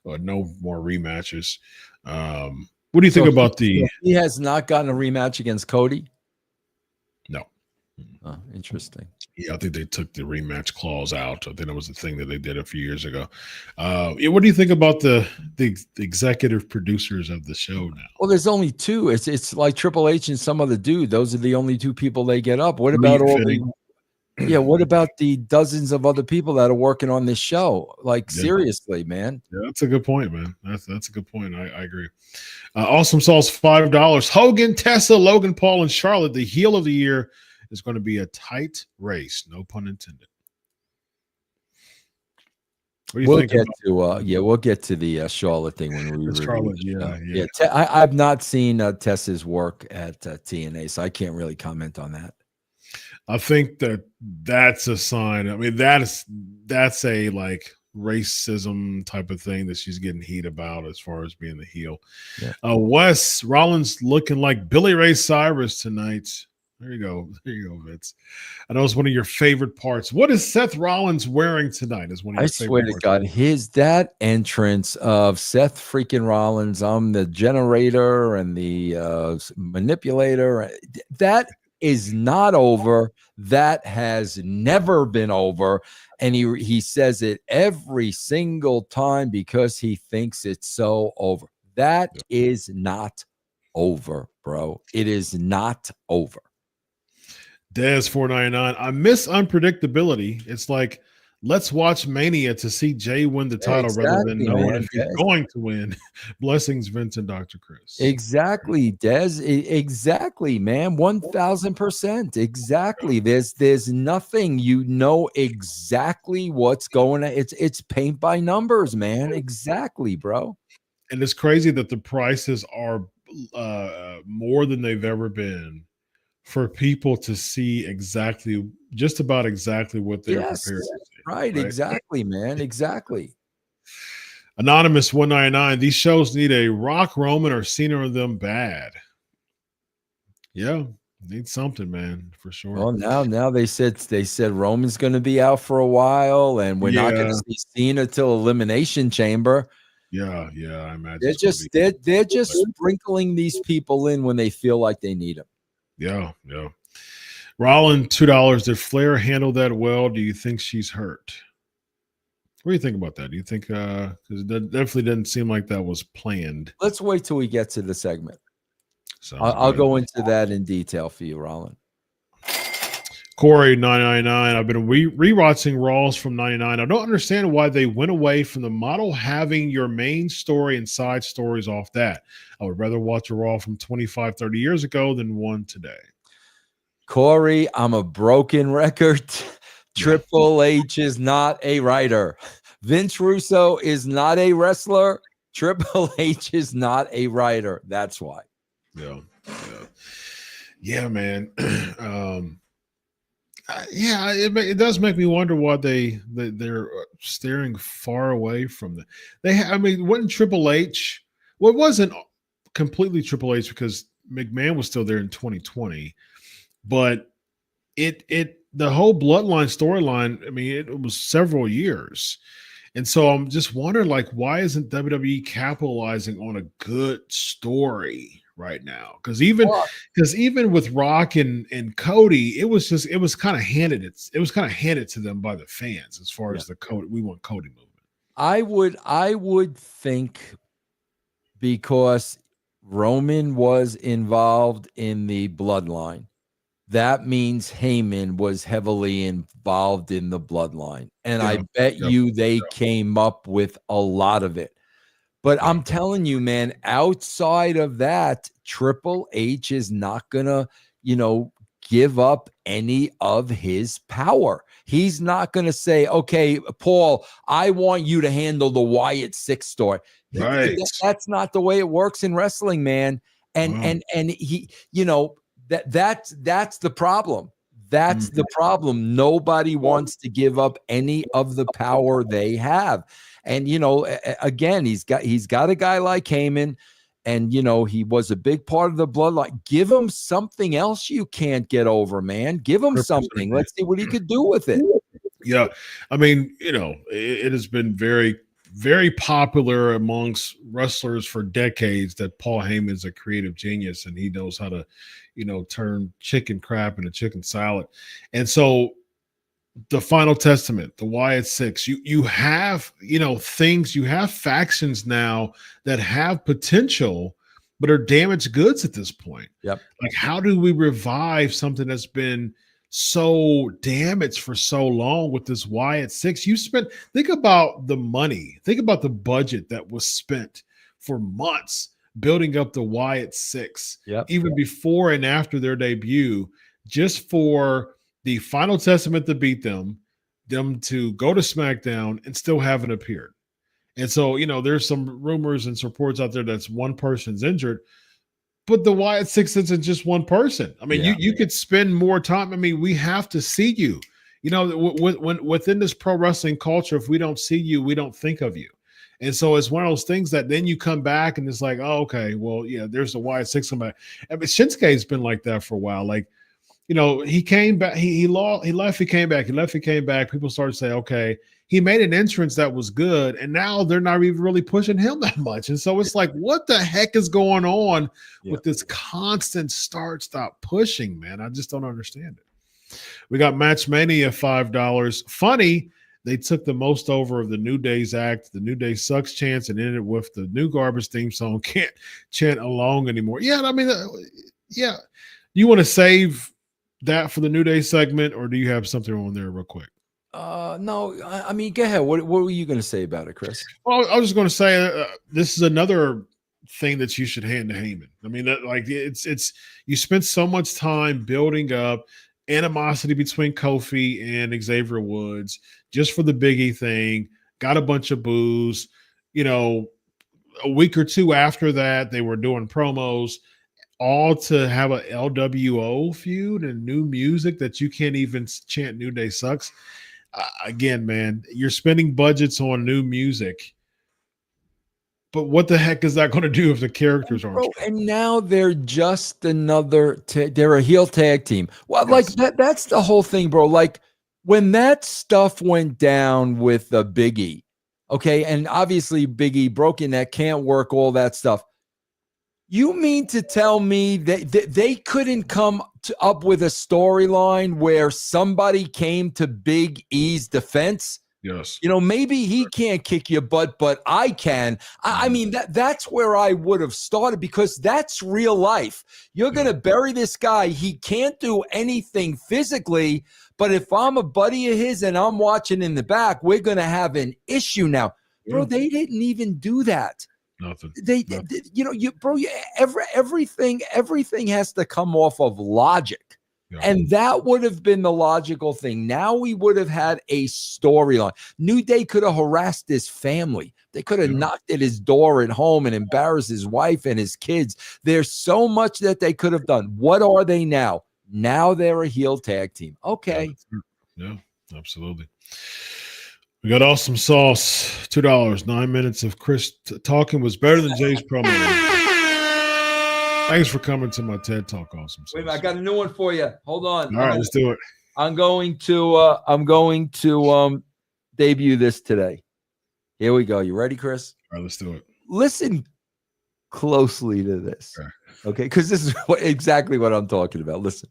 No more rematches. What do you think about the? He has not gotten a rematch against Cody. No. Oh, interesting. Yeah, I think they took the rematch clause out. I think that was the thing that they did a few years ago. What do you think about the executive producers of the show now? Well, there's only 2. It's like Triple H and some other dude. Those are the only 2 people they get up. What about what about the dozens of other people that are working on this show? Like, seriously, man. Yeah, that's a good point, man. That's a good point. I agree. Awesome Sauce, $5. Hogan, Tessa, Logan Paul, and Charlotte. The heel of the year is going to be a tight race. No pun intended. What do you think? We'll get to the Charlotte thing when we Charlotte. Yeah. I've not seen Tessa's work at TNA, so I can't really comment on that. I think that's a sign. I mean, that's a like racism type of thing that she's getting heat about as far as being the heel. Yeah. Wes Rollins looking like Billy Ray Cyrus tonight. There you go. There you go, Vince. I know it's one of your favorite parts. What is Seth Rollins wearing tonight? Is one of I your swear favorite to parts. God, that entrance of Seth freaking Rollins, I'm the generator and the manipulator. That is not over. That has never been over. And he says it every single time because he thinks it's so over. That is not over, bro. It is not over. Dez 499. I miss unpredictability. It's like let's watch Mania to see Jay win the title rather than Exactly, knowing man. if he's going to win. Blessings, Vince and Dr. Chris. Exactly, Des. Exactly, man. 1000%. Exactly. There's nothing. You know exactly what's going on. It's paint by numbers, man. Exactly, bro. And it's crazy that the prices are more than they've ever been for people to see just about exactly what they're Yes. prepared to see. Right. Exactly, man. Exactly. Anonymous 199. These shows need a Rock, Roman, or Cena of them bad. Yeah, need something, man, for sure. Well, now they said Roman's going to be out for a while, and we're not going to see Cena till Elimination Chamber. Yeah, I imagine they're just sprinkling these people in when they feel like they need them. Yeah. Rollin, $2. Did Flair handle that well? Do you think she's hurt? What do you think about that? Do you think because that definitely didn't seem like that was planned? Let's wait till we get to the segment. I'll go into that in detail for you, Rollin. Corey 999. I've been rewatching Raws from 99. I don't understand why they went away from the model having your main story and side stories off that. I would rather watch a Raw from 25, 30 years ago than one today. Corey, I'm a broken record. Triple H is not a writer. Vince Russo is not a wrestler. Triple H is not a writer. That's why. Yeah, man. It does make me wonder why they're staring far away from the. Wasn't Triple H? Well, it wasn't completely Triple H because McMahon was still there in 2020, but the whole Bloodline storyline. I mean, it was several years, and so I'm just wondering, like, why isn't WWE capitalizing on a good story right now? Because even with Rock and Cody, it was kind of handed to them by the fans as far as the Cody. We want Cody movement. I would think because Roman was involved in the Bloodline, that means Heyman was heavily involved in the Bloodline, and I bet you they came up with a lot of it. But I'm telling you, man, outside of that, Triple H is not going to, give up any of his power. He's not going to say, okay, Paul, I want you to handle the Wyatt 6 story. Right. That's not the way it works in wrestling, man. And he, that's the problem. That's the problem. Nobody wants to give up any of the power they have. And, again, he's got a guy like Heyman, and, he was a big part of the Bloodline. Give him something else you can't get over, man. Give him something. Let's see what he could do with it. Yeah. I mean, it has been very, very popular amongst wrestlers for decades that Paul Heyman's a creative genius and he knows how to, turn chicken crap into chicken salad. And so the Final Testament, the Wyatt 6, you have, you have factions now that have potential, but are damaged goods at this point. Yep. Like, how do we revive something that's been so damaged for so long with this Wyatt 6? Think about the money, think about the budget that was spent for months building up the Wyatt 6, even before and after their debut, just for the Final Testament to beat them to go to SmackDown and still haven't appeared. And so, there's some rumors and reports out there that's one person's injured. But the Wyatt Six isn't just one person. I mean, you could spend more time. I mean, we have to see you. You know, when within this pro wrestling culture, if we don't see you, we don't think of you. And so it's one of those things that then you come back and it's like, oh, okay, well, yeah, there's the Wyatt Six. I mean, Shinsuke's been like that for a while. Like, you know, he came back, he left, he came back, he left, he came back. People started to say, okay, he made an entrance that was good, and now they're not even really pushing him that much. And so it's like, what the heck is going on with this constant start-stop pushing, man? I just don't understand it. We got Match Mania, $5. Funny, they took the most over of the New Day's act, the New Day sucks chance, and ended with the new garbage theme song. Can't chant along anymore. Yeah, I mean, yeah. You want to save that for the New Day segment, or do you have something on there real quick? No, I mean, go ahead. What were you going to say about it, Chris? Well, I was going to say this is another thing that you should hand to Heyman. I mean, that like it's you spent so much time building up animosity between Kofi and Xavier Woods just for the Big E thing. Got a bunch of boos. You know, a week or two after that, they were doing promos. All to have a LWO feud and new music that you can't even chant New Day sucks. Again, man, you're spending budgets on new music, but what the heck is that going to do if the characters aren't strong? And now they're just another they're a heel tag team. Well, yes. Like that's the whole thing, bro. Like when that stuff went down with the Big E, okay, and obviously Big E broken that can't work, all that stuff. You mean to tell me that they couldn't come up with a storyline where somebody came to Big E's defense? Yes. You know, maybe he can't kick your butt, but I can. I mean, that's where I would have started, because that's real life. You're going to bury this guy. He can't do anything physically, but if I'm a buddy of his and I'm watching in the back, we're going to have an issue now. Bro, they didn't even do that. Nothing. Nothing. You know, everything has to come off of logic. Yeah. And that would have been the logical thing. Now we would have had a storyline. New Day could have harassed his family. They could have knocked at his door at home and embarrassed his wife and his kids. There's so much that they could have done. What are they now? Now they're a heel tag team. Okay. Yeah, absolutely. We got awesome sauce, $2. 9 minutes of Chris talking was better than Jay's promo. Thanks for coming to my TED Talk. Awesome sauce. Wait, I got a new one for you. Hold on. All right, let's do it. I'm going to debut this today. Here we go. You ready, Chris? All right, let's do it. Listen closely to this, okay? Because this is exactly what I'm talking about. Listen.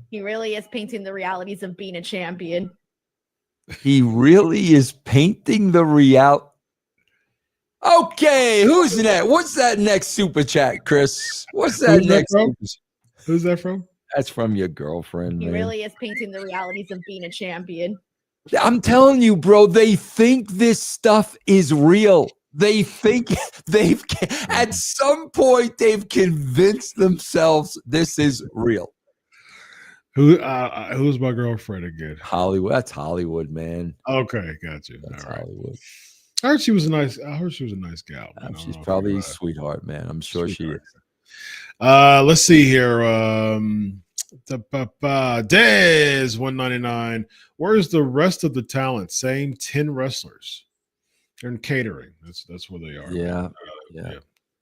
He really is painting the realities of being a champion. He really is painting the reality. Okay, who's next? What's that next super chat, Chris? What's that next? Who's that from? That's from your girlfriend. He really is painting the realities of being a champion. I'm telling you, bro, they think this stuff is real. They think at some point they've convinced themselves this is real. Who's my girlfriend again? Hollywood. That's Hollywood, man. Okay, got you. That's Hollywood. I heard she was a nice gal. She's probably a sweetheart, man. I'm sure she is. Let's see here. Dez 199. Where's the rest of the talent? Same 10 wrestlers. They're in catering. That's where they are. Yeah.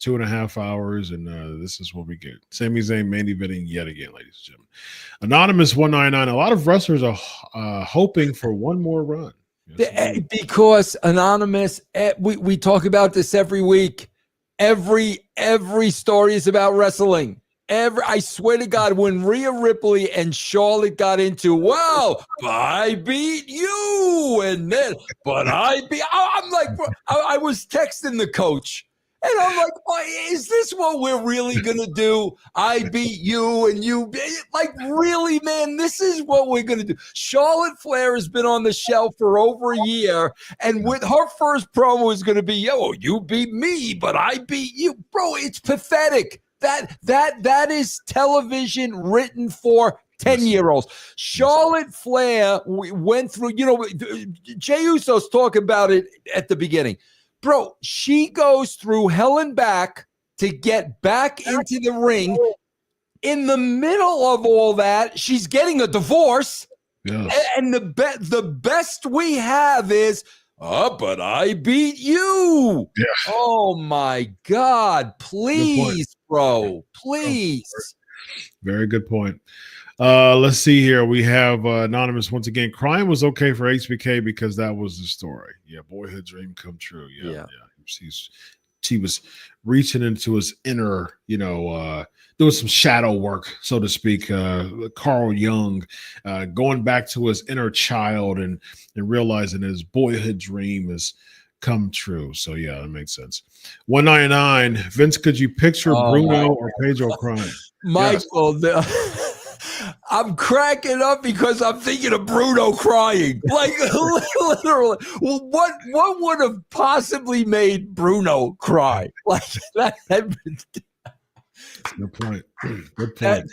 2.5 hours, and this is what we get. Sami Zayn main eventing yet again, ladies and gentlemen. Anonymous 199. A lot of wrestlers are hoping for one more run. Because Anonymous, we talk about this every week. Every story is about wrestling. I swear to God, when Rhea Ripley and Charlotte got into, wow, I beat you, and then, but I'm like, bro, I was texting the coach. And I'm like, is this what we're really going to do? I beat you and you. Like, really, man, this is what we're going to do. Charlotte Flair has been on the shelf for over a year. And with her first promo is going to be, yo, you beat me, but I beat you. Bro, it's pathetic. That is television written for 10-year-olds. Charlotte Flair went through, Jey Uso's talking about it at the beginning. Bro, she goes through hell and back to get back into the ring. In the middle of all that, she's getting a divorce. Yes. And the best we have is, but I beat you. Yeah. Oh my God. Please, bro. Please. Very good point. Let's see here. We have Anonymous once again. Crying was okay for HBK because that was the story. Yeah, boyhood dream come true. Yeah. He was reaching into his inner, doing some shadow work, so to speak. Carl Jung, going back to his inner child and realizing his boyhood dream has come true. So yeah, that makes sense. 199. Vince, could you picture Bruno or Pedro crying? Michael, I'm cracking up because I'm thinking of Bruno crying. Like literally, well, what would have possibly made Bruno cry? Like that. Good point. Good point.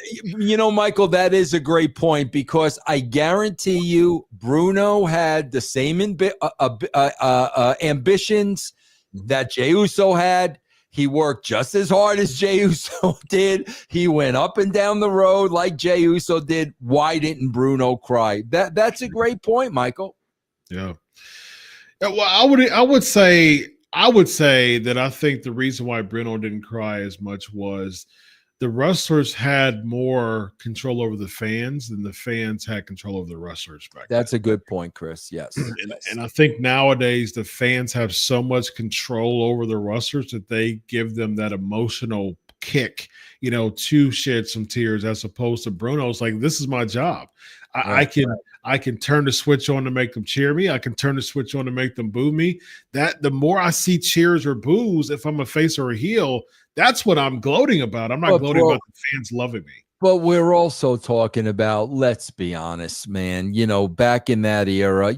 Michael, that is a great point because I guarantee you, Bruno had the same ambitions that Jey Uso had. He worked just as hard as Jey Uso did. He went up and down the road like Jey Uso did. Why didn't Bruno cry? That's a great point, Michael. Yeah. Well, I would say that I think the reason why Bruno didn't cry as much was the wrestlers had more control over the fans than the fans had control over the wrestlers back That's a good point, Chris. Yes. And I think nowadays the fans have so much control over the wrestlers that they give them that emotional kick, to shed some tears, as opposed to Bruno's like, this is my job. I can turn the switch on to make them cheer me. I can turn the switch on to make them boo me. That the more I see cheers or boos, if I'm a face or a heel, that's what I'm gloating about. I'm not gloating about the fans loving me. But we're also talking about, let's be honest, man, back in that era,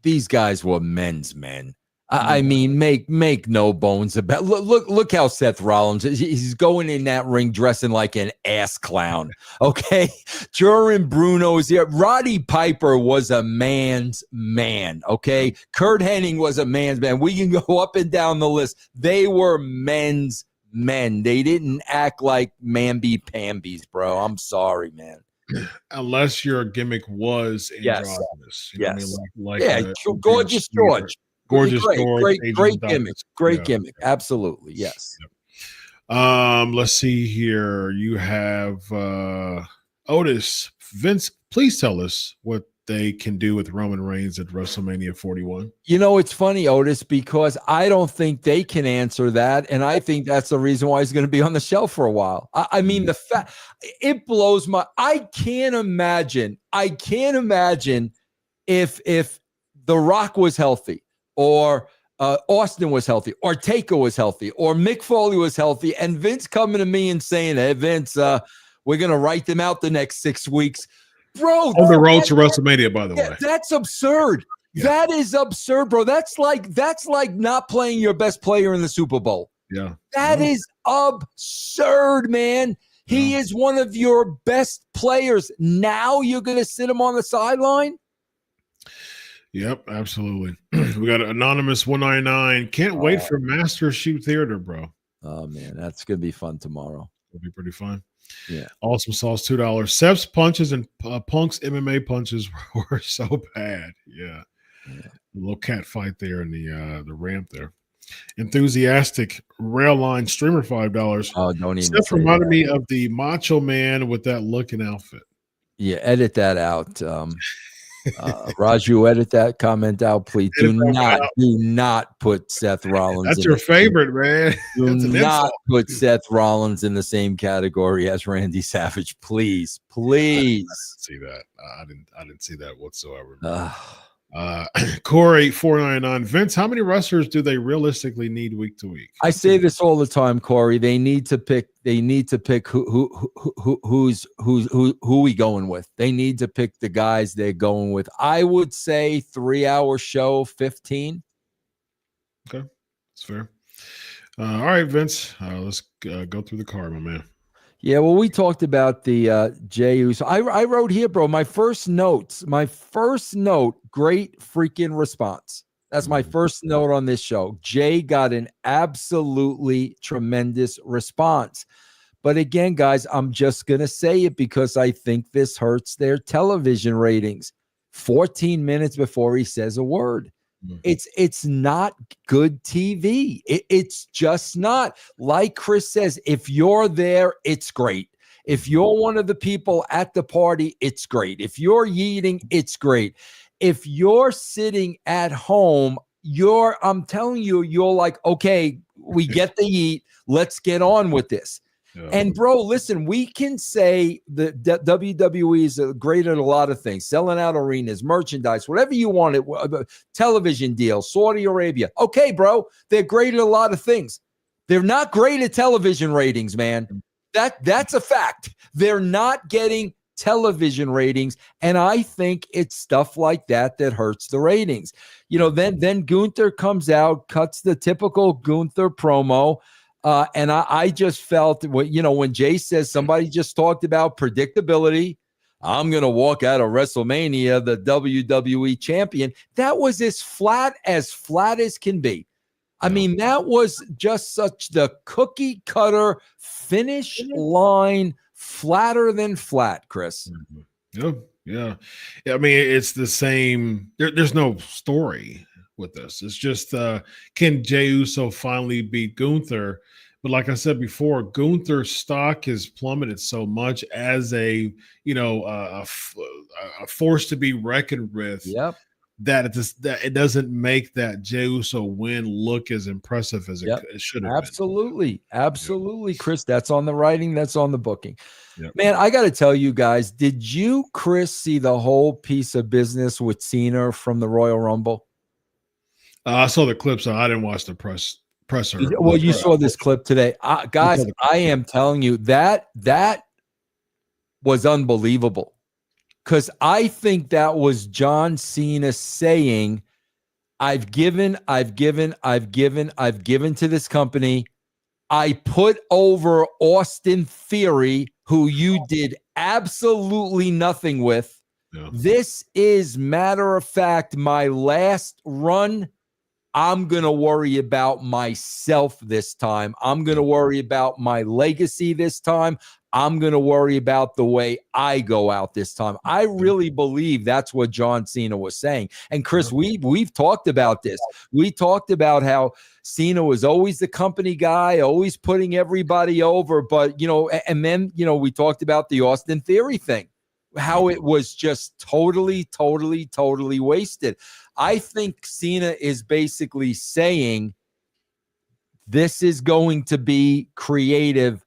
these guys were men's men. I mean, make no bones about. Look how Seth Rollins is. He's going in that ring dressing like an ass clown. Okay, during Bruno's here, Roddy Piper was a man's man. Okay, Kurt Hennig was a man's man. We can go up and down the list. They were men's men. They didn't act like mamby-pambies, bro. I'm sorry, man. Unless your gimmick was androgynous. Yes. Like Gorgeous George. Gorgeous George. Great gimmick. Great gimmick. Absolutely. Yes. Let's see here. You have Otis. Vince, please tell us what they can do with Roman Reigns at WrestleMania 41. It's funny, Otis, because I don't think they can answer that. And I think that's the reason why he's going to be on the shelf for a while. I mean, the fact it blows I can't imagine if The Rock was healthy, or Austin was healthy, or Taker was healthy, or Mick Foley was healthy, and Vince coming to me and saying, hey, Vince, we're going to write them out the next 6 weeks. Bro, on the road to WrestleMania, by the way. That's absurd. Yeah. That is absurd, bro. That's like not playing your best player in the Super Bowl. Yeah. That is absurd, man. He is one of your best players. Now you're going to sit him on the sideline? Yep, absolutely. We got Anonymous 199. Can't wait for Master Shoot Theater, bro. Oh, man, that's going to be fun tomorrow. It'll be pretty fun. Yeah. Awesome Sauce, $2. Seth's punches and Punk's MMA punches were so bad. Yeah. A little cat fight there in the ramp there. Enthusiastic Rail Line Streamer, $5. Oh, don't even. Seth reminded me of the Macho Man with that look and outfit. Yeah, edit that out. Raju, edit that comment out, please. Do not put Seth Rollins. That's your favorite, man. Do not put Seth Rollins in the same category as Randy Savage, please. I didn't see that. I didn't see that whatsoever. Corey 499. Vince, how many wrestlers do they realistically need week to week? I say this all the time, Corey. They need to pick who we going with. They need to pick the guys they're going with. I would say 3-hour show, 15. Okay, that's fair. All right, Vince. Let's go through the card, my man. Yeah, well, we talked about the Jey Uso. I wrote here, bro, my first note, great freaking response. That's my first note on this show. Jay got an absolutely tremendous response. But again, guys, I'm just going to say it because I think this hurts their television ratings. 14 minutes before he says a word. It's not good TV. It's just not. Like Chris says, if you're there, it's great. If you're one of the people at the party, it's great. If you're eating, it's great. If you're sitting at home, I'm telling you, you're like, okay, we get to eat. Let's get on with this. Yeah. And bro, listen, we can say that WWE is great at a lot of things, selling out arenas, merchandise, whatever you want, television deals, Saudi Arabia. Okay, bro, they're great at a lot of things. They're not great at television ratings, man. That's a fact. They're not getting television ratings, and I think it's stuff like that that hurts the ratings. Then Gunther comes out, cuts the typical Gunther promo. And I just felt, when Jay says somebody just talked about predictability, I'm going to walk out of WrestleMania, the WWE champion. That was as flat as can be. I mean, that was just such the cookie cutter finish line, flatter than flat, Chris. Yeah. I mean, it's the same. There's no story with this. It's just can Jey Uso finally beat Gunther? But like I said before, Gunther's stock has plummeted so much as a force to be reckoned with. Yep. That it doesn't make that Jey Uso win look as impressive as it should have. Absolutely, Chris. That's on the writing. That's on the booking. Yep. Man, I got to tell you guys, did you, Chris, see the whole piece of business with Cena from the Royal Rumble? I saw the clips. I didn't watch the presser. Well, you saw this clip today. Guys, I am telling you that was unbelievable. Because I think that was John Cena saying, I've given to this company. I put over Austin Theory, who you did absolutely nothing with. Yeah. This is, matter of fact, my last run. I'm going to worry about myself this time. I'm going to worry about my legacy this time. I'm going to worry about the way I go out this time. I really believe that's what John Cena was saying. And Chris, we've talked about this. We talked about how Cena was always the company guy, always putting everybody over. But, and then, we talked about the Austin Theory thing, how it was just totally wasted. I think Cena is basically saying this is going to be creative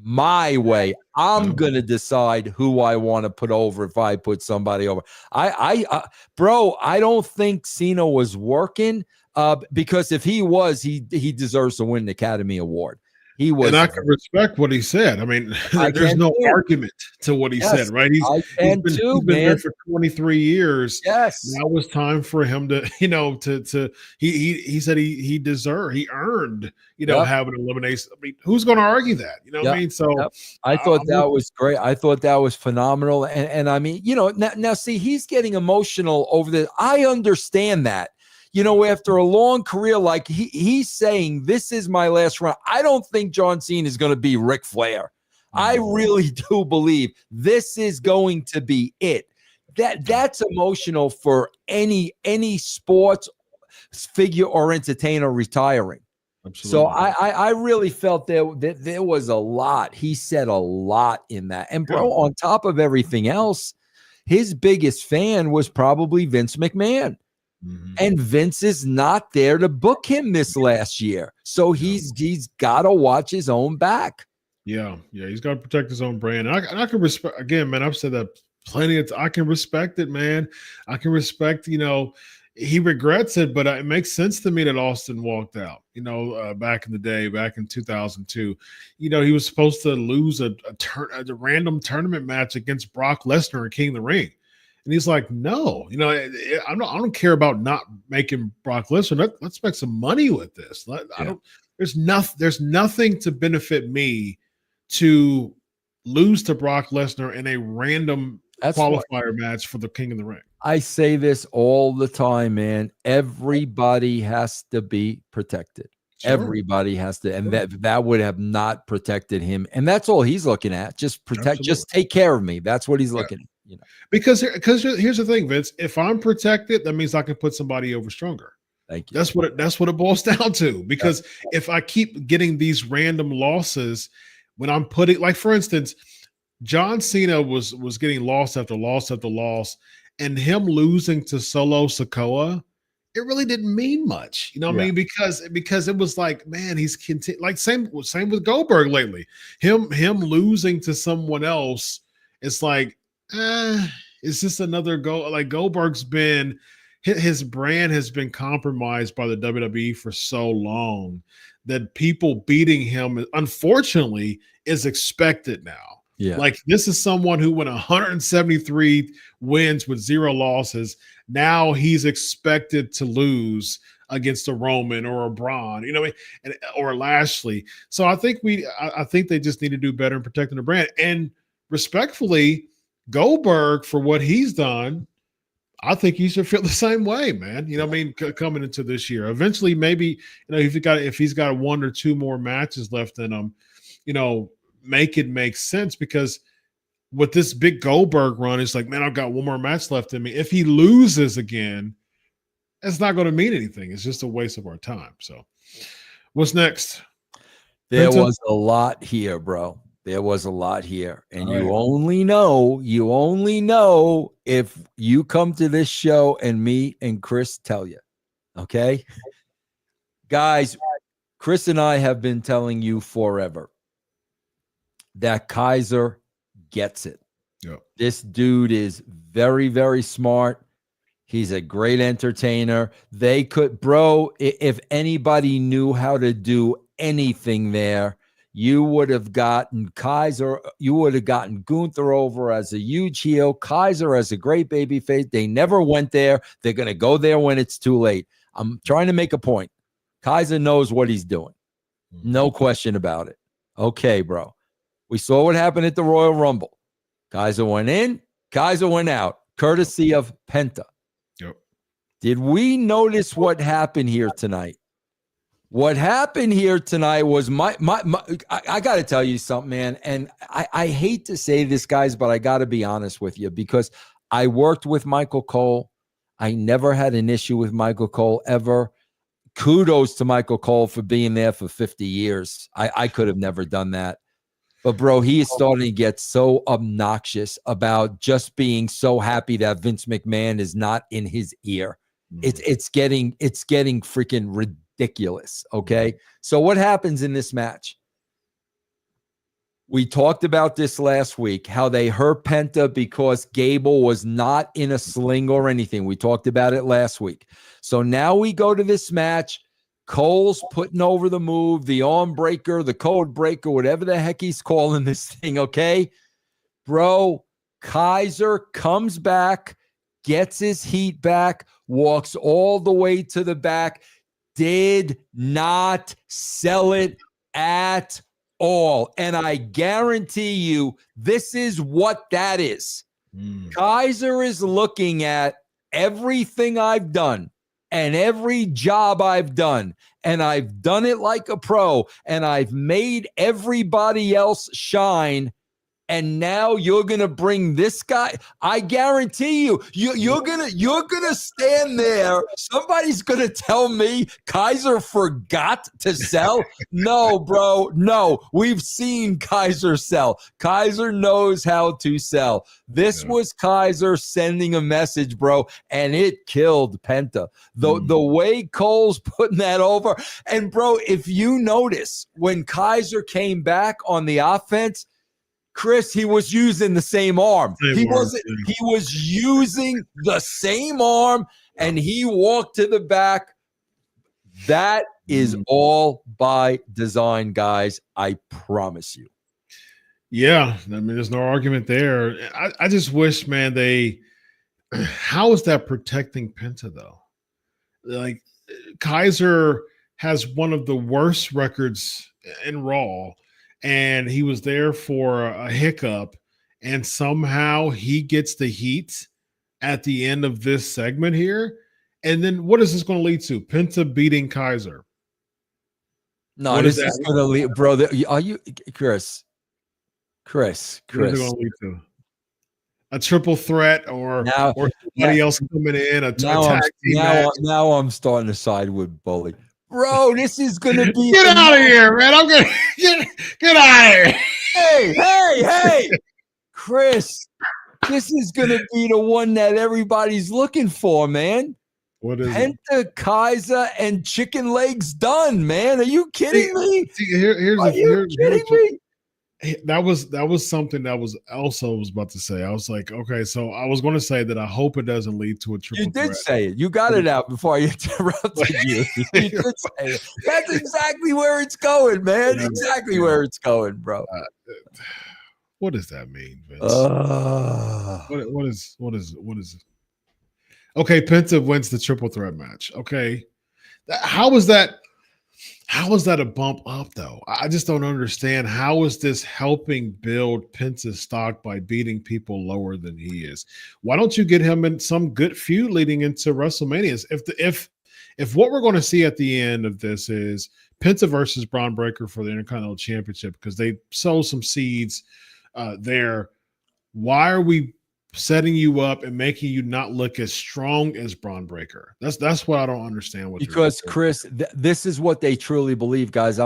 my way. I'm going to decide who I want to put over if I put somebody over. Bro, I don't think Cena was working because if he was, he deserves to win the Academy Award. He was, and I can respect what he said. I mean, there's no argument to what he said, right? He's been there for 23 years. Yes, now it's time for him to, he said he deserved, he earned, having elimination. I mean, who's going to argue that? You know what I mean? So I thought that was great. I thought that was phenomenal. And I mean, now see, he's getting emotional over this. I understand that. After a long career, like he's saying, this is my last run. I don't think John Cena is going to be Ric Flair. I really do believe this is going to be it. That's emotional for any sports figure or entertainer retiring. Absolutely. So I really felt there was a lot. He said a lot in that. And bro, on top of everything else, his biggest fan was probably Vince McMahon. Mm-hmm. And Vince is not there to book him this last year. So he's got to watch his own back. Yeah. He's got to protect his own brand. And I can respect, again, man, I've said that plenty of I can respect it, man. I can respect, he regrets it, but it makes sense to me that Austin walked out, back in the day, back in 2002. He was supposed to lose a random tournament match against Brock Lesnar in King of the Ring. And he's like, no, I don't care about not making Brock Lesnar. Let's make some money with this. There's nothing to benefit me to lose to Brock Lesnar in a random qualifier match for the King of the Ring. I say this all the time, man. Everybody has to be protected. Sure. Everybody has to, and that would have not protected him. And that's all he's looking at. Just protect, just take care of me. That's what he's looking at. You know, because here's the thing, Vince. If I'm protected, that means I can put somebody over stronger. Thank you. That's what it boils down to. Because if I keep getting these random losses, when I'm putting, like for instance, John Cena was getting loss after loss after loss, and him losing to Solo Sikoa, it really didn't mean much. You know what I mean? Because it was like, man, he's like same with Goldberg lately. Him losing to someone else, it's like, it's just another go. Like Goldberg's been, his brand has been compromised by the WWE for so long that people beating him, unfortunately, is expected now. Yeah. Like this is someone who went 173 wins with 0 losses. Now he's expected to lose against a Roman or a Braun, you know, or Lashley. So I think they just need to do better in protecting the brand. And respectfully, Goldberg, for what he's done, I think he should feel the same way, man. You know what I mean? Coming into this year, eventually, maybe, you know, if he's got 1 or 2 more matches left in him, you know, make it make sense, because with this big Goldberg run, it's like, man, I've got 1 more match left in me. If he loses again, it's not going to mean anything. It's just a waste of our time. So what's next? There Penta? was a lot here, bro. There was a lot here. And All you right. only know if you come to this show and me and Chris tell you. Okay? Guys, Chris and I have been telling you forever that Kaiser gets it. Yep. This dude is very, very smart. He's a great entertainer. They could, bro, if anybody knew how to do anything there, you would have gotten Kaiser. You would have gotten Gunther over as a huge heel, Kaiser as a great baby face. They never went there. They're going to go there when it's too late. I'm trying to make a point. Kaiser knows what he's doing. No question about it. Okay, bro. We saw what happened at the Royal Rumble. Kaiser went in, Kaiser went out, courtesy of Penta. Yep. Did we notice what happened here tonight? What happened here tonight was I got to tell you something, man. And I hate to say this, guys, but I got to be honest with you, because I worked with Michael Cole. I never had an issue with Michael Cole ever. Kudos to Michael Cole for being there for 50 years. I could have never done that. But, bro, he is starting to get so obnoxious about just being so happy that Vince McMahon is not in his ear. It's getting freaking ridiculous, okay? So what happens in this match? We talked about this last week, how they hurt Penta because Gable was not in a sling or anything. We talked about it last week. So now we go to this match. Cole's putting over the move, the arm breaker, the code breaker, whatever the heck he's calling this thing, okay? Bro, Kaiser comes back, gets his heat back, walks all the way to the back, did not sell it at all. And I guarantee you, this is what that is. Kaiser is looking at everything I've done and every job I've done, and I've done it like a pro, and I've made everybody else shine. And now you're gonna bring this guy. I guarantee you're gonna stand there. Somebody's gonna tell me Kaiser forgot to sell. No, bro, no. We've seen Kaiser sell. Kaiser knows how to sell. This was Kaiser sending a message, bro, and it killed Penta. The way Cole's putting that over, and bro, if you notice when Kaiser came back on the offense, Chris, he was using the same arm. He was using the same arm, and he walked to the back. That is all by design, guys. I promise you. Yeah, I mean, there's no argument there. I just wish, man, how is that protecting Penta, though? Like, Kaiser has one of the worst records in Raw, and he was there for a hiccup, and somehow he gets the heat at the end of this segment here. And then what is this going to lead to? Penta beating Kaiser. No, What this is is that? going to lead, bro. Are you, Chris? What is it going to lead to? A triple threat or somebody else coming in, a tag team match? Now I'm starting to side with Bully. Bro, this is going to be. Get out of here, man. I'm going to get out of here. Hey, Chris, this is going to be the one that everybody's looking for, man. What is Penta, Kaiser, and chicken legs done, man. Are you kidding me? Are you kidding me? That was something that was also was about to say. I was like, okay, so I was going to say that I hope it doesn't lead to a triple threat. You did say it. You got it out before I interrupted you. You did say it. That's exactly where it's going, man. Exactly where it's going, bro. What does that mean, Vince? What is it? Okay, Penta wins the triple threat match. Okay, how is that a bump up though? I just don't understand. How is this helping build Penta's stock by beating people lower than he is? Why don't you get him in some good feud leading into WrestleMania? If what we're going to see at the end of this is Penta versus Braun Breaker for the Intercontinental Championship, because they sow some seeds there, why are we setting you up and making you not look as strong as Braun Breaker? That's what I don't understand. Because Chris, this is what they truly believe, guys.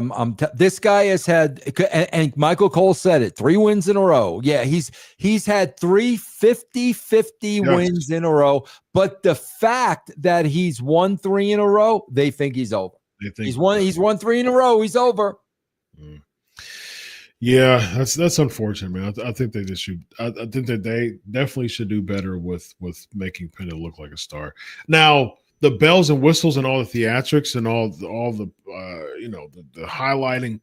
This guy has had, and Michael Cole said it, 3 wins in a row. Yeah, he's had 3 50-50 wins in a row. But the fact that he's won 3 in a row, they think he's over. He's won 3 in a row. He's over. Yeah, that's unfortunate, man. I think they just should. I think that they definitely should do better with making Penta look like a star. Now, the bells and whistles and all the theatrics and all the the highlighting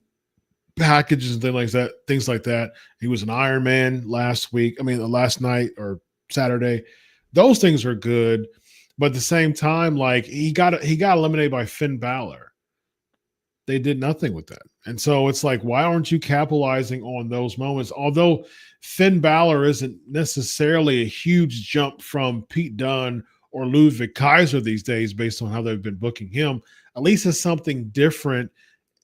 packages and things like that. He was an Iron Man last night or Saturday. Those things are good, but at the same time, like he got eliminated by Finn Balor. They did nothing with that. And so it's like, why aren't you capitalizing on those moments? Although Finn Balor isn't necessarily a huge jump from Pete Dunne or Ludwig Kaiser these days based on how they've been booking him, at least it's something different.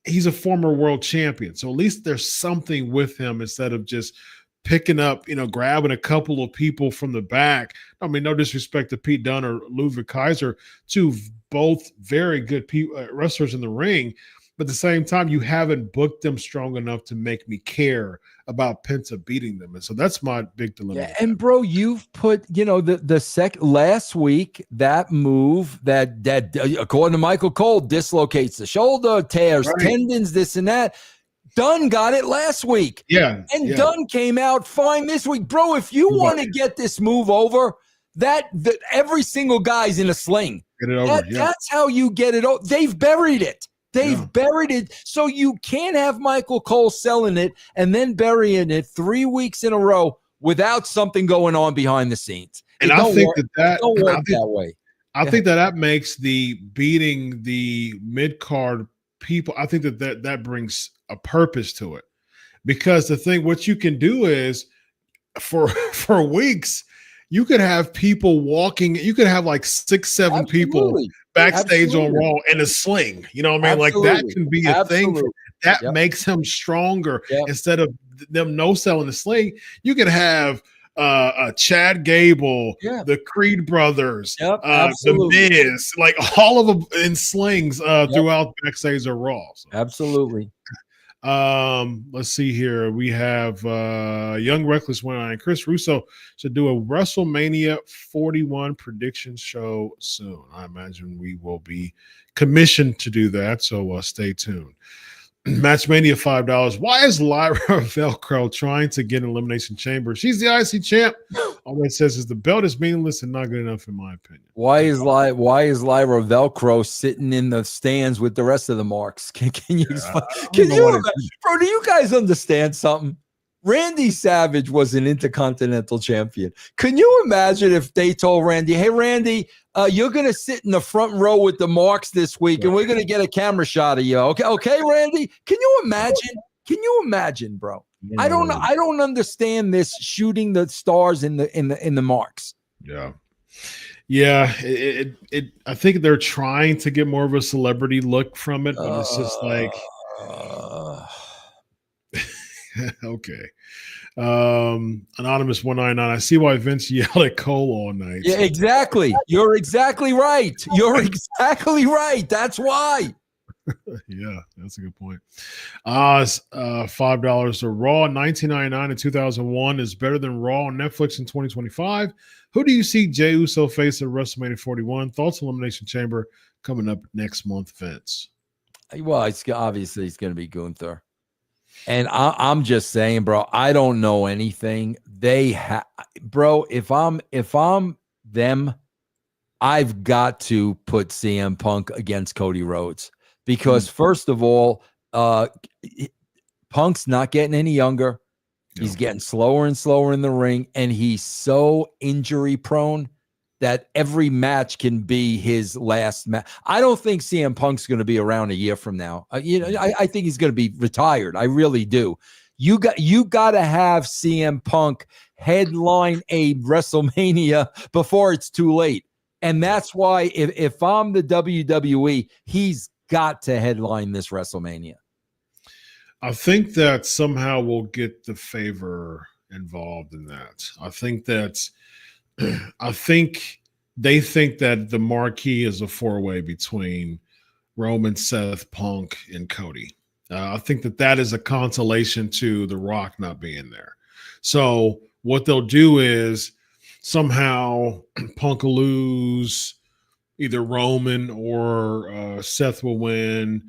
He's a former world champion. So at least there's something with him instead of just picking up, grabbing a couple of people from the back. I mean, no disrespect to Pete Dunne or Ludwig Kaiser, two both very good wrestlers in the ring. But at the same time, you haven't booked them strong enough to make me care about Penta beating them. And so that's my big dilemma. Yeah, and bro, you've put, last week, that move that according to Michael Cole, dislocates the shoulder, tears tendons, this and that. Dunn got it last week. Yeah. And Dunn came out fine this week. Bro, if you want to get this move over, that every single guy's in a sling. Get it over. That's how you get it over. They've buried it. They've buried it. So you can't have Michael Cole selling it and then burying it 3 weeks in a row without something going on behind the scenes. And I think that way. I think that makes the beating the mid-card people, I think that brings a purpose to it. Because what you can do is for weeks, you could have people walking, you could have like 6-7 people backstage on Raw in a sling. You know what I mean? Like that can be a thing that makes him stronger. Instead of them selling the sling, you could have Chad Gable, the Creed brothers, the Miz, like all of them in slings throughout backstage or Raw. So. Absolutely. Let's see here. We have Young Reckless went on. Chris Russo should do a WrestleMania 41 prediction show soon. I imagine we will be commissioned to do that, so stay tuned. Matchmania $5. Why is Lyra Velcro trying to get an Elimination Chamber? She's the IC champ. All it says is the belt is meaningless and not good enough, in my opinion. Why is Lyra Velcro sitting in the stands with the rest of the marks? Can you explain? Bro, do you guys understand something? Randy Savage was an Intercontinental Champion. Can you imagine if they told Randy, hey, Randy, you're going to sit in the front row with the marks this week, and we're going to get a camera shot of you. Okay, Randy? Can you imagine? Can you imagine, bro? I don't understand this shooting the stars in the marks. Yeah. Yeah, I think they're trying to get more of a celebrity look from it, but it's just like, okay. Anonymous 199. I see why Vince yelled at Cole all night. Yeah, exactly. You're exactly right. You're exactly right. That's why. Yeah, that's a good point. $5 to Raw 1999 in 2001 is better than Raw on Netflix in 2025. Who do you see Jey Uso face at WrestleMania 41? Thoughts Elimination Chamber coming up next month, Vince. Well, it's obviously it's going to be Gunther. And I'm just saying, bro, I don't know anything. Bro, if I'm them, I've got to put CM Punk against Cody Rhodes because first of all, Punk's not getting any younger. He's getting slower and slower in the ring, and he's so injury prone that every match can be his last match. I don't think CM Punk's going to be around a year from now. I think he's going to be retired. I really do. You got to have CM Punk headline a WrestleMania before it's too late. And that's why if I'm the WWE, he's got to headline this WrestleMania. I think that somehow we'll get the favor involved in that. I think they think that the marquee is a four-way between Roman, Seth, Punk, and Cody. I think that is a consolation to The Rock not being there. So what they'll do is somehow Punk will lose, either Roman or Seth will win.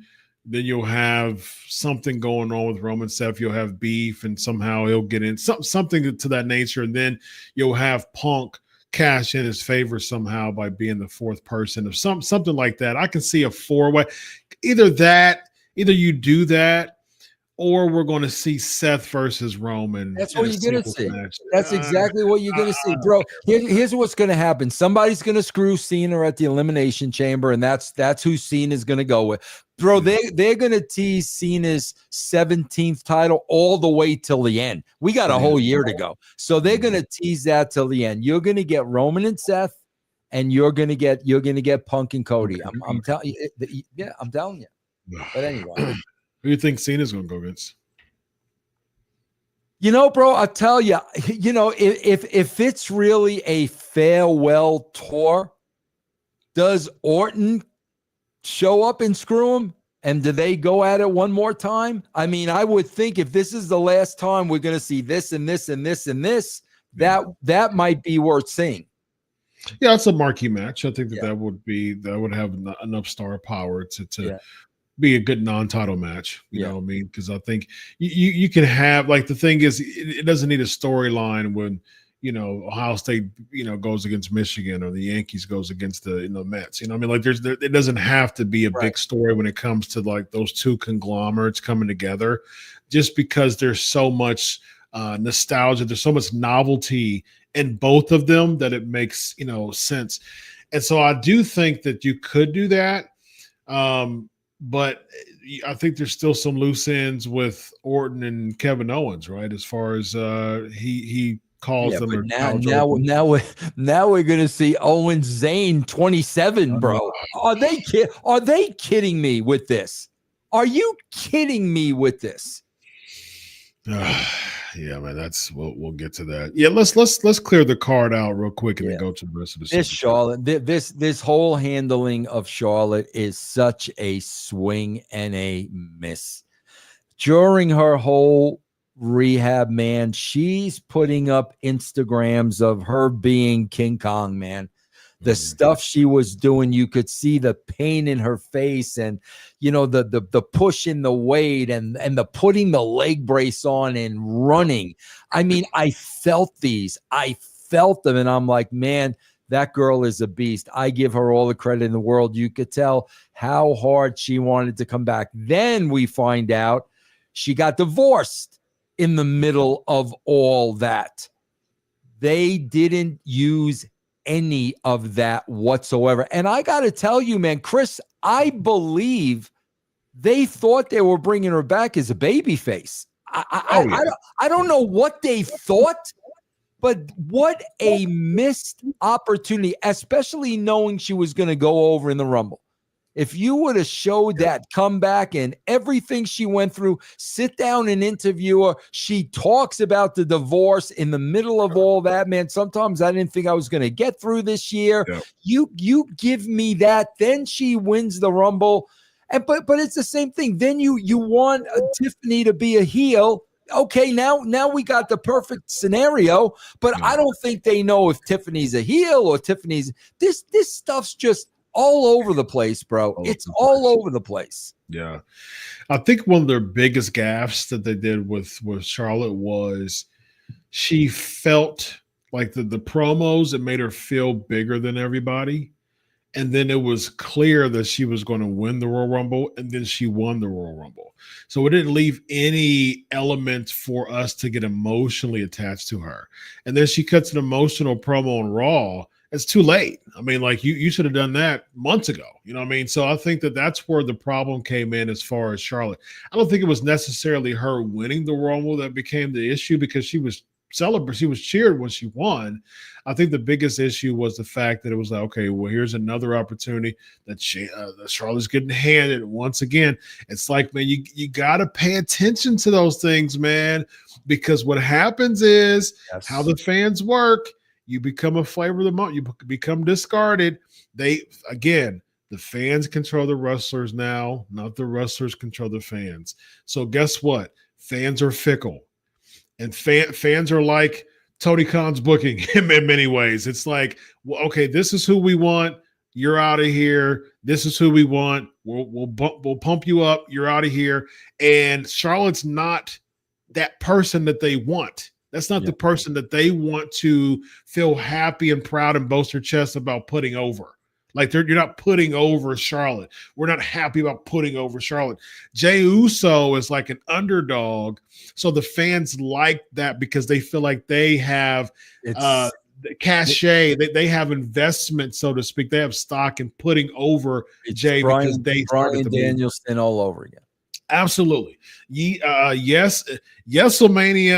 Then you'll have something going on with Roman Seth. You'll have beef, and somehow he'll get in something to that nature. And then you'll have Punk cash in his favor somehow by being the fourth person of something like that. I can see a four-way. Either you do that, or we're going to see Seth versus Roman. That's what you're going to see. That's exactly what you're going to see, bro. Here's what's going to happen. Somebody's going to screw Cena at the Elimination Chamber, and that's who Cena's going to go with. Bro, they're going to tease Cena's 17th title all the way till the end. We got a whole year to go. So they're going to tease that till the end. You're going to get Roman and Seth, and you're going to get Punk and Cody. I'm telling you. Yeah, I'm telling you. But anyway. Who do you think Cena's going to go against? Bro, I'll tell you, if it's really a farewell tour, does Orton show up and screw him? And do they go at it one more time? I mean, I would think if this is the last time we're going to see this and this and this and this, that might be worth seeing. Yeah, it's a marquee match. I think that would have enough star power to be a good non-title match. You know what I mean? Because I think you can have, like, the thing is, it doesn't need a storyline when Ohio State goes against Michigan, or the Yankees goes against the Mets. I mean, like, it doesn't have to be a big story when it comes to, like, those two conglomerates coming together, just because there's so much nostalgia, there's so much novelty in both of them that it makes sense. And so I do think that you could do that. But I think there's still some loose ends with Orton and Kevin Owens, right? As far as he calls them. Now we're gonna see Owens Zayn 27, bro. Are they kidding me with this? Are you kidding me with this? Yeah, man. We'll get to that. Yeah, let's clear the card out real quick and then go to the rest of the. This Charlotte, this whole handling of Charlotte is such a swing and a miss. During her whole rehab, man, she's putting up Instagrams of her being King Kong, man. The stuff she was doing, you could see the pain in her face, and the push in the weight, and the putting the leg brace on and running. I mean, I felt them, and I'm like, man, that girl is a beast. I give her all the credit in the world. You could tell how hard she wanted to come back. Then we find out she got divorced in the middle of all that. They didn't use any of that whatsoever. And I got to tell you, man, Chris, I believe they thought they were bringing her back as a baby face. I don't know what they thought, But what a missed opportunity, especially knowing she was going to go over in the Rumble. If you would have showed that comeback and everything she went through, sit down and interview her. She talks about the divorce in the middle of all that, man. Sometimes I didn't think I was going to get through this year. Yeah. You give me that. Then she wins the Rumble. And but it's the same thing. Then you want Tiffany to be a heel. Okay, now we got the perfect scenario, but I don't think they know if Tiffany's a heel or Tiffany's this stuff's just all over the place, bro. It's all over the place. Yeah. I think one of their biggest gaffes that they did with Charlotte was she felt like the promos, it made her feel bigger than everybody. And then it was clear that she was going to win the Royal Rumble, and then she won the Royal Rumble. So it didn't leave any element for us to get emotionally attached to her. And then she cuts an emotional promo on Raw. It's too late. I mean, like you should have done that months ago. You know what I mean? So I think that's where the problem came in as far as Charlotte. I don't think it was necessarily her winning the Rumble that became the issue, because she was celebrated. She was cheered when she won. I think the biggest issue was the fact that it was like, okay, well, here's another opportunity that Charlotte's getting handed once again. It's like, man, you got to pay attention to those things, man, because what happens is how the fans work. You become a flavor of the month. You become discarded. The fans control the wrestlers now, not the wrestlers control the fans. So guess what? Fans are fickle. And fans are like Tony Khan's booking in many ways. It's like, well, okay, this is who we want. You're out of here. This is who we want. We'll pump you up. You're out of here. And Charlotte's not that person that they want. That's not the person that they want to feel happy and proud and boast their chest about putting over. Like you're not putting over Charlotte. We're not happy about putting over Charlotte. Jey Uso is like an underdog. So the fans like that because they feel like they have cachet. They have investment, so to speak. They have stock in putting over Jey because they started Bryan Danielson all over again. Absolutely. Yes-omania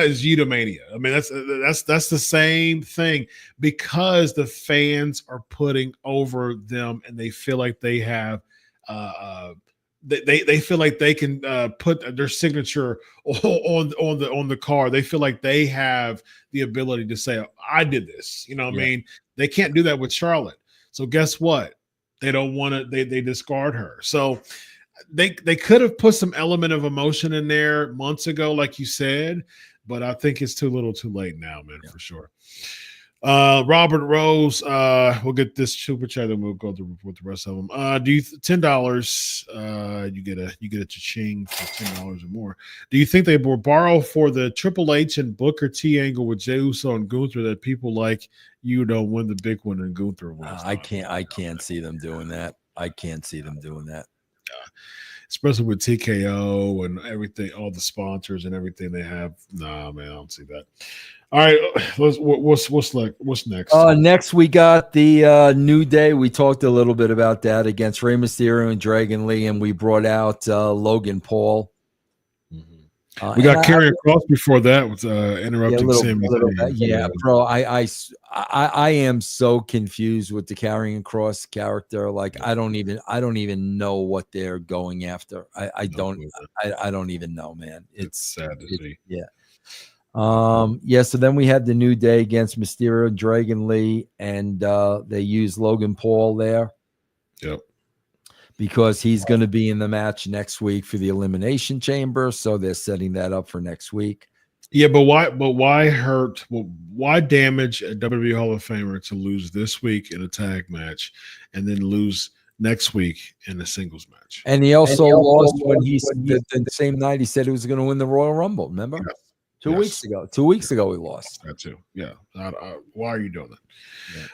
is Yeetomania. I mean, that's the same thing, because the fans are putting over them and they feel like they have they feel like they can put their signature on the car. They feel like they have the ability to say, I did this. You know what I mean? They can't do that with Charlotte. So guess what? They don't want to, they discard her. So they could have put some element of emotion in there months ago, like you said, but I think it's too little too late now, man, for sure. Robert Rose, we'll get this super chat and we'll go through with the rest of them. Do you $10? You get a cha-ching for $10 or more. Do you think they will borrow for the Triple H and Booker T angle with Jey Uso and Gunther, that people like you don't win the big one and Gunther wins? I can't see them doing that. I can't see them doing that. Especially with TKO and everything, all the sponsors and everything they have. Nah, man, I don't see that. All right, what's next? Next we got the New Day. We talked a little bit about that against Rey Mysterio and Dragon Lee, and we brought out Logan Paul. We got Karrion Kross before that with interrupting Sami Zayn. Yeah, bro. I am so confused with the Karrion Kross character. Like I don't even know what they're going after. I don't even know, man. It's sad to see. Yeah. So then we had the New Day against Mysterio, Dragon Lee, and they used Logan Paul there. Yep. Because he's going to be in the match next week for the Elimination Chamber, so they're setting that up for next week. Yeah, but why hurt? Well, why damage a WWE Hall of Famer to lose this week in a tag match and then lose next week in a singles match? And he also lost when the same night he said he was going to win the Royal Rumble. Remember? Yeah. 2 weeks ago. 2 weeks ago he lost. That too. Yeah. Why are you doing that?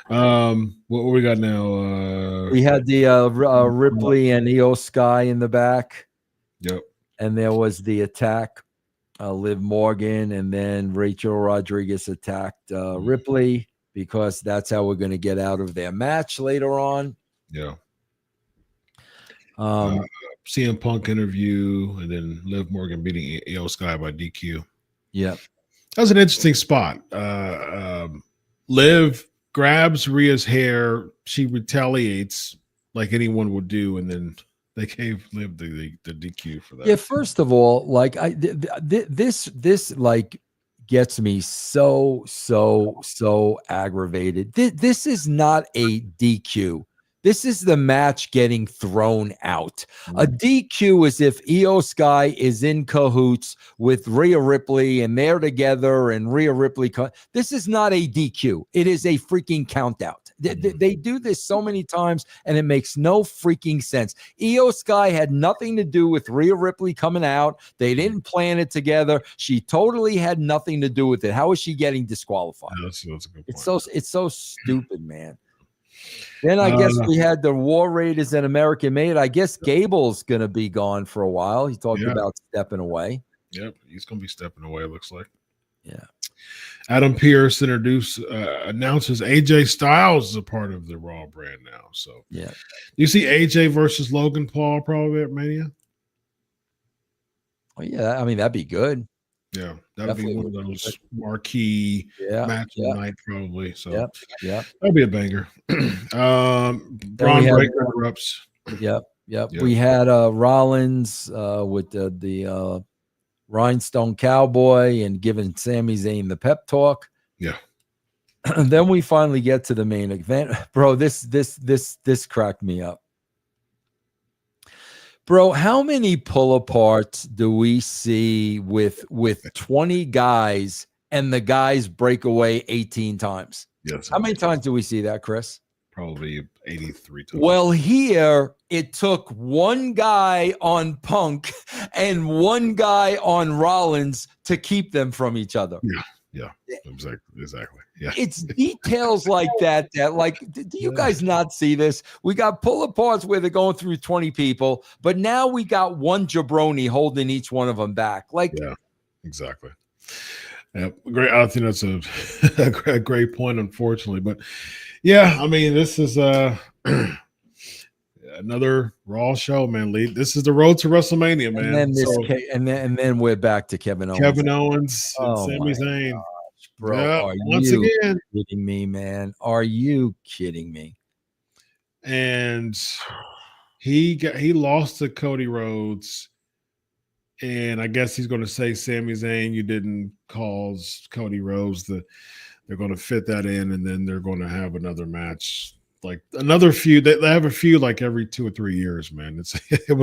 Yeah. What we got now? We had the Ripley and Io Sky in the back. Yep. And there was the attack. Liv Morgan and then Rachel Rodriguez attacked Ripley, because that's how we're going to get out of their match later on. Yeah. CM Punk interview, and then Liv Morgan beating Io Sky by DQ. Yeah. That was an interesting spot. Liv grabs Rhea's hair. She retaliates like anyone would do, and then they gave Liv the DQ for that. Yeah, first of all, like this like gets me so aggravated. This is not a DQ. This is the match getting thrown out. A DQ is if Io Sky is in cahoots with Rhea Ripley and they're together and Rhea Ripley. This is not a DQ. It is a freaking count out. They do this so many times and it makes no freaking sense. Io Sky had nothing to do with Rhea Ripley coming out. They didn't plan it together. She totally had nothing to do with it. How is she getting disqualified? Yeah, that's a good point. It's so stupid, man. Then I guess we had the War Raiders and American Made. I guess Gable's going to be gone for a while. He talked about stepping away. Yep, he's going to be stepping away, it looks like. Yeah. Adam Pearce announces AJ Styles is a part of the Raw brand now. So, yeah. You see AJ versus Logan Paul probably at Mania? Oh, yeah. I mean, that'd be good. Yeah, that'd be one of those marquee match of the night, probably. So, that'd be a banger. Braun Breaker erupts. Yep. We had Rollins with the Rhinestone Cowboy and giving Sami Zayn the pep talk. Yeah. And then we finally get to the main event, bro. This cracked me up. Bro, how many pull aparts do we see with 20 guys and the guys break away 18 times? Yes. How many times do we see that, Chris? Probably 83 times. Well, here it took one guy on Punk and one guy on Rollins to keep them from each other. Yeah, exactly. Yeah, it's details like that like, do you guys not see this? We got pull aparts where they're going through 20 people, but now we got one jabroni holding each one of them back. Like, yeah, exactly. Yeah, great. I think that's a great point, unfortunately, but yeah, I mean, this is another Raw show, man. Lee, this is the road to WrestleMania, man. And then we're back to Kevin Owens. And Sami Zayn. Gosh, bro, are once you again kidding me, man? Are you kidding me? And he lost to Cody Rhodes, and I guess he's going to say, Sami Zayn, you didn't cause Cody Rhodes. They're going to fit that in, and then they're going to have another match. Like another feud, they have a feud like every 2 or 3 years, man. It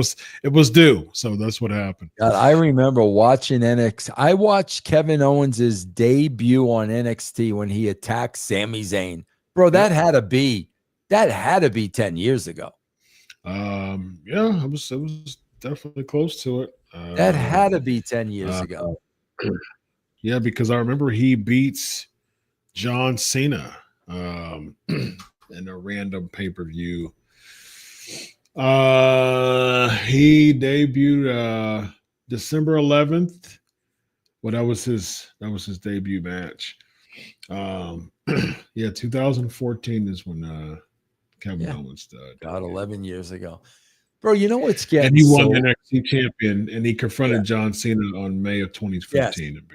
was due, so that's what happened. God, I remember watching NXT. I watched Kevin Owens' debut on NXT when he attacked Sami Zayn, bro. That had to be 10 years ago. Yeah, it was definitely close to it. That had to be 10 years ago. Yeah, because I remember he beats John Cena. In a random pay-per-view. He debuted December 11th. Well, that was his debut match. Yeah, 2014 is when Kevin Owens died. God, 11 years ago. Bro, you know what's getting, and he won NXT champion, and he confronted John Cena on May of 2015. Yes.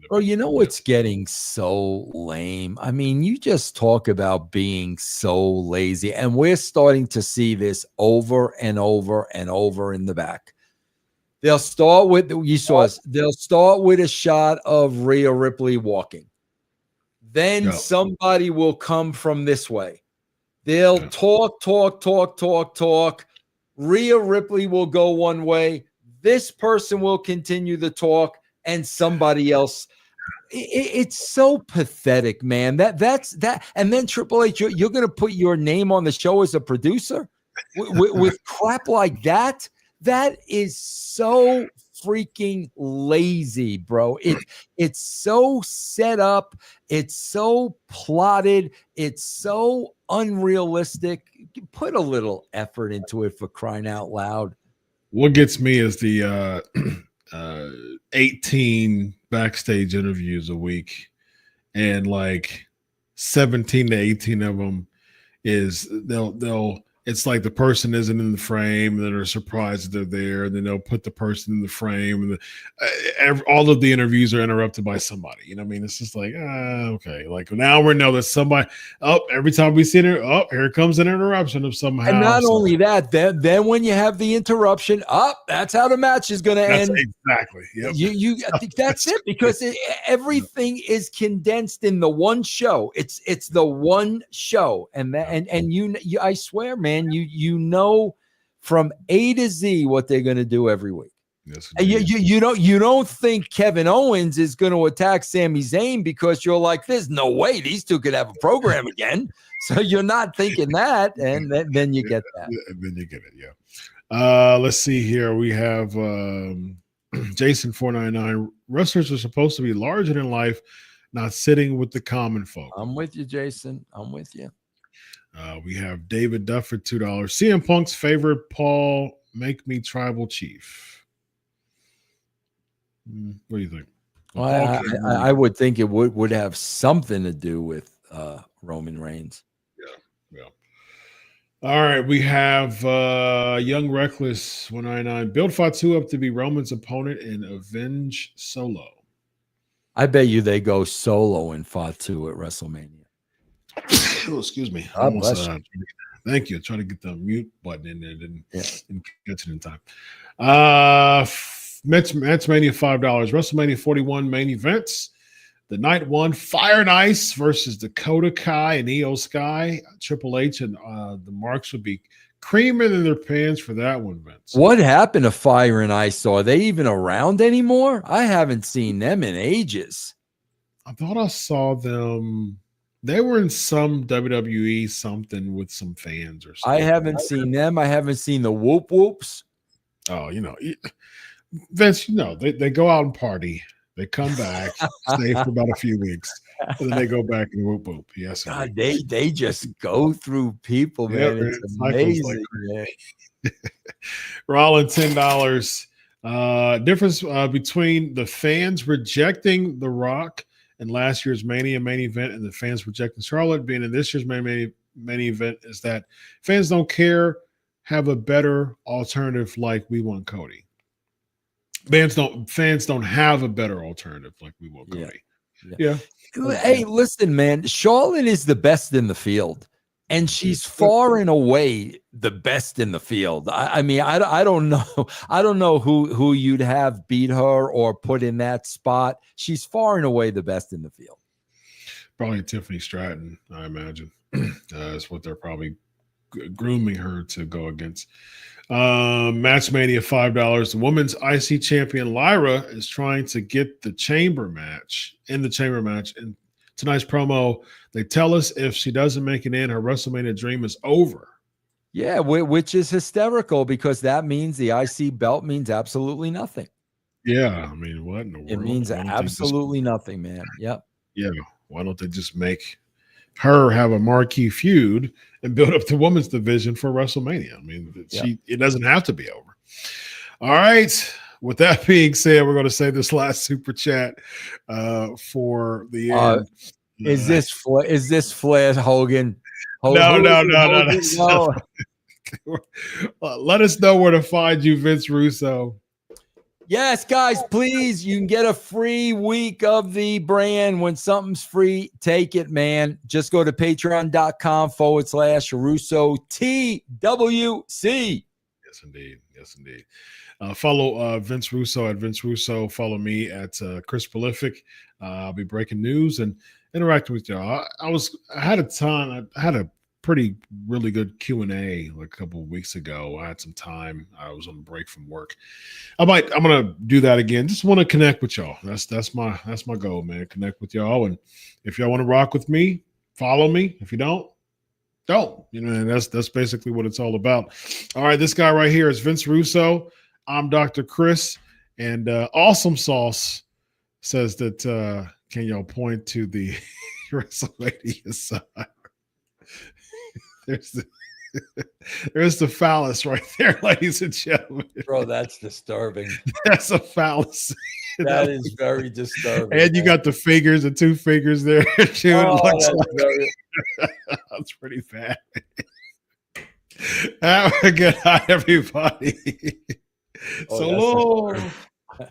Bro, you know what's getting so lame? I mean, you just talk about being so lazy, and we're starting to see this over and over and over in the back. They'll start with, they'll start with a shot of Rhea Ripley walking. Then somebody will come from this way. They'll talk. Rhea Ripley will go one way. This person will continue the talk, and somebody else. It's so pathetic, man. That's that. And then Triple H, you're going to put your name on the show as a producer with crap like that. That is so freaking lazy, bro. It's so set up. It's so plotted. It's so unrealistic. Put a little effort into it, for crying out loud. What gets me is the 18 backstage interviews a week, and like 17 to 18 of them is they'll it's like the person isn't in the frame, and then they're surprised that they're there, and then they'll put the person in the frame, and all of the interviews are interrupted by somebody. You know what I mean? It's just like, okay. Like now we know that somebody, every time we see it, here comes an interruption of somehow. And not only that, then when you have the interruption, that's how the match is going to end. Exactly. Yep. I think that's it, because everything is condensed in the one show. It's the one show, and you I swear, man, you know from A to Z what they're going to do every week. Yes, you don't think Kevin Owens is going to attack Sami Zayn because you're like, there's no way these two could have a program again. So you're not thinking that, and then you get that. And then you get it, yeah. Let's see here. We have Jason 499. Wrestlers are supposed to be larger than life, not sitting with the common folk. I'm with you, Jason. I'm with you. We have David Dufford, $2. CM Punk's favorite Paul, make me tribal chief. What do you think? Well, I would think it would have something to do with Roman Reigns. Yeah. All right, we have Young Reckless 199. Build Fatu up to be Roman's opponent in Avenge Solo. I bet you they go solo in Fatu at WrestleMania. Oh, excuse me. Thank you. Trying to get the mute button in there. Didn't get it in time. Match Mania $5. WrestleMania 41 main events. The night one, Fire and Ice versus Dakota Kai and Io Sky. Triple H and the Marks would be creaming in their pants for that one, Vince. What happened to Fire and Ice? Are they even around anymore? I haven't seen them in ages. I thought I saw them. They were in some WWE something with some fans or something. I haven't seen them. I haven't seen the Whoop Whoops. Oh, Vince, they go out and party. They come back, stay for about a few weeks, and then they go back and whoop whoop. Yes, God, they just go through people, man. It's amazing. Rollin $10. Difference between the fans rejecting The Rock in last year's Mania main event and the fans rejecting Charlotte being in this year's main event is that fans don't care, have a better alternative like we want Cody. Fans don't have a better alternative like we want Cody. Yeah. Hey, listen, man, Charlotte is the best in the field, and she's far and away the best in the field. I mean, I don't know who you'd have beat her or put in that spot. She's far and away the best in the field. Probably Tiffany Stratton, I imagine. That's what they're probably grooming her to go against. Match Mania $5. The women's IC champion Lyra is trying to get the chamber match. In tonight's promo, they tell us if she doesn't make it in, her WrestleMania dream is over. Yeah, which is hysterical because that means the IC belt means absolutely nothing. Yeah, I mean, what in the world? It means absolutely nothing, man. Yep. Yeah, why don't they just make her have a marquee feud and build up the women's division for WrestleMania? I mean, it doesn't have to be over. All right. With that being said, we're going to say this last super chat for the end. Is this Flair Hogan? No. Let us know where to find you, Vince Russo. Yes, guys, please. You can get a free week of the brand. When something's free, take it, man. Just go to patreon.com/Russo TWC. Yes, indeed. Follow Vince Russo at Vince Russo. Follow me at Chris Prolific. I'll be breaking news and interacting with y'all. I had a really good Q&A like a couple of weeks ago. I had some time. I was on break from work. I'm gonna do that again. Just want to connect with y'all. That's my goal, man. Connect with y'all. And if y'all want to rock with me, follow me. If you don't. And that's basically what it's all about. All right, this guy right here is Vince Russo. I'm Dr. Chris, and Awesome Sauce says that can y'all point to the WrestleMania side? There's the phallus right there, ladies and gentlemen. Bro, that's disturbing. That's a phallus. That is very disturbing. And you got the fingers, the two fingers there. Too. That's pretty bad. Have a good night, everybody. Oh, So that's long. not-